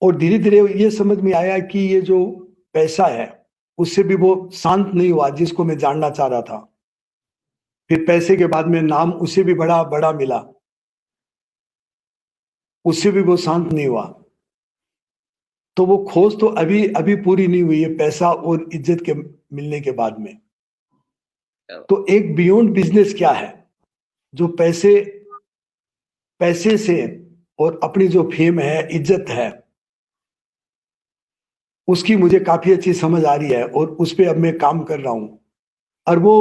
B: और धीरे-धीरे ये समझ में आया कि ये जो पैसा है, उससे भी वो शांत नहीं हुआ जिसको मैं जानना चाह रहा था। फिर पैसे के बाद में नाम उससे भी बड़ा मिला, उससे भी वो शांत नहीं हुआ। तो वो खोज तो अभी अभी पूरी नहीं हुई है, पैसा और इज्जत के मिलने के बाद में।
A: क्या बात
B: तो एक बियॉन्ड बिज़नेस क्या है, जो पैसे पैसे से और अपनी जो फेम है, इज्जत है, उसकी मुझे काफ़ी अच्छी समझ आ रही है और उस पे अब मैं काम कर रहा हूँ। और वो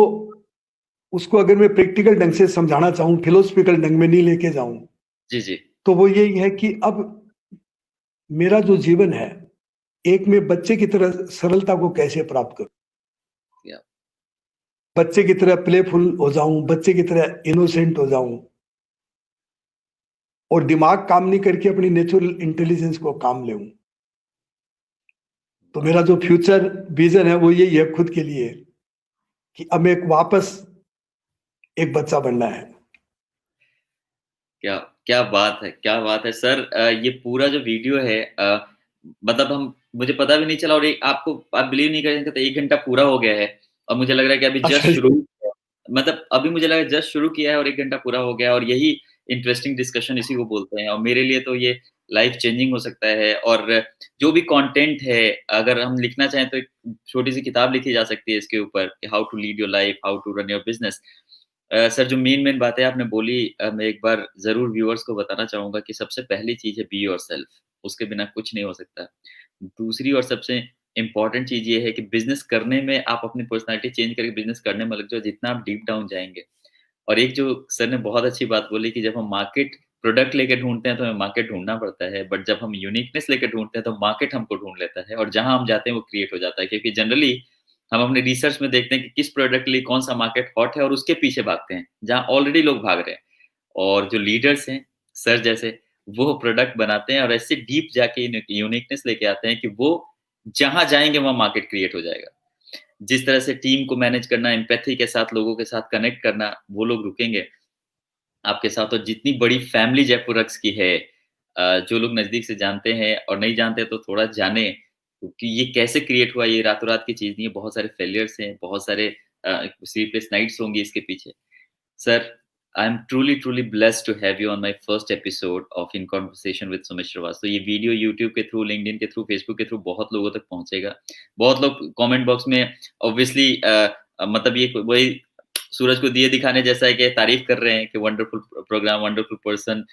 B: उसको अगर मैं प्रैक्टिकल ढंग से समझाना चाहूँ, फिलोसॉफिकल ढंग में नहीं लेके जाऊँ,
A: जी, जी।
B: तो वो यही है कि अब मेरा जो जीवन है, एक मैं बच्चे की तरह सरलता को कैसे प्राप्त करूँ?
A: या
B: बच्चे की तरह प्लेफुल हो जाऊँ, बच्चे की तरह इनोसेंट हो जाऊँ, और दिमाग काम नहीं करके अपनी नेचुरल इंटेलिजेंस को काम ले लूँ। तो
A: वाह!
B: मेरा जो फ्यूचर विज़न है वो यही है खुद के लिए, कि अब एक वापस एक बच्चा बनना है।
A: क्या क्या बात है! क्या बात है सर। ये पूरा जो वीडियो है, मतलब हम मुझे पता भी नहीं चला, और एक आपको आप बिलीव नहीं करेंगे तो 1 घंटा पूरा हो गया है, और मुझे लग रहा है कि अभी जस्ट
B: अच्छा
A: शुरू
B: जी।
A: मतलब अभी मुझे लगा जस्ट शुरू किया है और 1 घंटा पूरा हो गया, और यही इंटरेस्टिंग डिस्कशन इसी को बोलते हैं, और मेरे लिए तो ये लाइफ चेंजिंग हो सकता है। और जो भी कंटेंट है, अगर हम लिखना चाहें तो एक छोटी-सी किताब लिखी जा सकती है इसके ऊपर कि how to lead your life, how to run your business. Sir जो मेन बातें आपने बोली, मैं एक बार ज़रूर व्यूअर्स को बताना चाहूँगा कि सबसे पहली चीज़ है बी योरसेल्फ, उसके बिना कुछ नहीं हो सकता। दूसरी और सबसे इम्पोर्टेंट चीज़ ये है कि बिज़नेस करने में आप अपनी पर्सनैलिटी चेंज करके बिज़नेस करने में लग जाओ, जितना आप डीप डाउन जाएँगे। और एक जो सर ने बहुत अच्छी बात बोली कि जब हम मार्केट प्रोडक्ट लेके ढूँढते हैं तो हमें मार्केट ढूँढना पड़ता है, बट जब हम यूनिकनेस लेके ढूँढते हैं तो मार्केट हमको ढूँढ लेता है, और जहाँ हम जाते हैं वो क्रिएट हो जाता है। क्योंकि जनरली हम अपने रिसर्च में देखते हैं कि किस प्रोडक्ट के लिए कौन-सा मार्केट हॉट है और उसके पीछे भागते हैं, जहाँ ऑलरेडी लोग भाग रहे हैं। और जो लीडर्स हैं, सर जैसे, वो प्रोडक्ट बनाते हैं और ऐसे डीप जाके यूनिकनेस लेके आते हैं कि वो जहाँ जाएँगे वहाँ मार्केट क्रिएट हो जाएगा। जिस तरह से टीम को मैनेज करना, एम्पैथी के साथ लोगों के साथ कनेक्ट करना, वो लोग रुकेंगे आपके साथ। और जितनी बड़ी फैमिली जयपुर रक्स की है, जो लोग नज़दीक से जानते हैं और नहीं जानते तो थोड़ा जानें, क्योंकि ये कैसे क्रिएट हुआ, ये रातों-रात की चीज़ नहीं है। बहुत सारे फेलियर्स हैं, बहुत सारे स्लीपलेस नाइट्स होंगी इसके पीछे। Sir, I'm truly, truly blessed to have you on my first episode of In Conversation with Sumit Srivastava. ये वीडियो यूट्यूब के थ्रू, लिंक्डइन के थ्रू, फेसबुक के थ्रू बहुत लोगों तक पहुँचेगा। बहुत लोग कमेंट बॉक्स में ऑब्वियसली मतलब ये वही सूरज को दिए दिखाने जैसा है कि तारीफ़ कर रहे हैं कि wonderful program, wonderful person,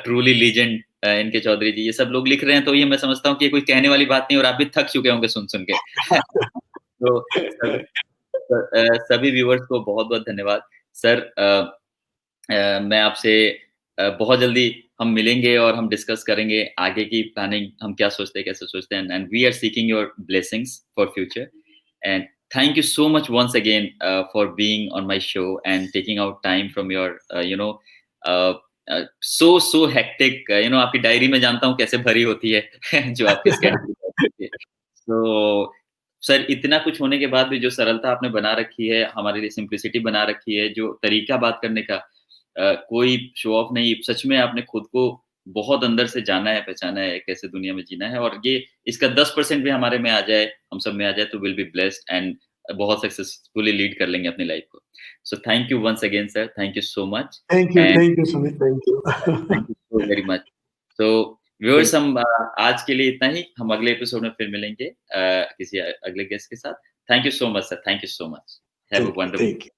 A: truly legend इनके चौधरी जी, ये सब लोग लिख रहे हैं, तो ये मैं समझता हूँ कि ये कोई कहने वाली बात नहीं, और आप भी थक चुके होंगे सुन-सुन के। तो सभी व्यूअर्स को बहुत-बहुत धन्यवाद। सर मैं आपसे बहुत जल्दी हम मिलेंगे और हम डिस्कस करेंगे आगे की प्लानिंग, हम क्या सोचते हैं, कैसे सोचते हैं, and we are seeking your blessings for future. And thank you so much once again for being on my show and taking out time from your so hectic, आपकी डायरी में जानता हूँ कैसे भरी होती है जो आपके स्केड्यूल होती है। तो सर इतना कुछ होने के बाद भी जो सरलता आपने बना रखी है, हमारे लिए सिम्प्लिसिटी बना रखी है, जो तरीका बात करने का, कोई शो ऑफ नहीं, सच में आपने खुद को बहुत अंदर से जाना है, पहचाना है, कैसे दुनिया में जीना है और ये इसका 10% भी हमारे में आ जाए, हम सब में आ जाए तो विल बी ब्लेस्ड एंड बहुत सक्सेसफुली लीड कर लेंगे अपनी लाइफ को। So thank you once again sir, thank you so much and
B: thank you Sumit, thank you.
A: Thank you so very much. So viewers हम आज के लिए इतना ही, हम अगले एपिसोड में फिर मिलेंगे किसी अगले गेस्ट के साथ। Thank you so much sir, thank you so much. Have a
B: thank
A: wonderful
B: you.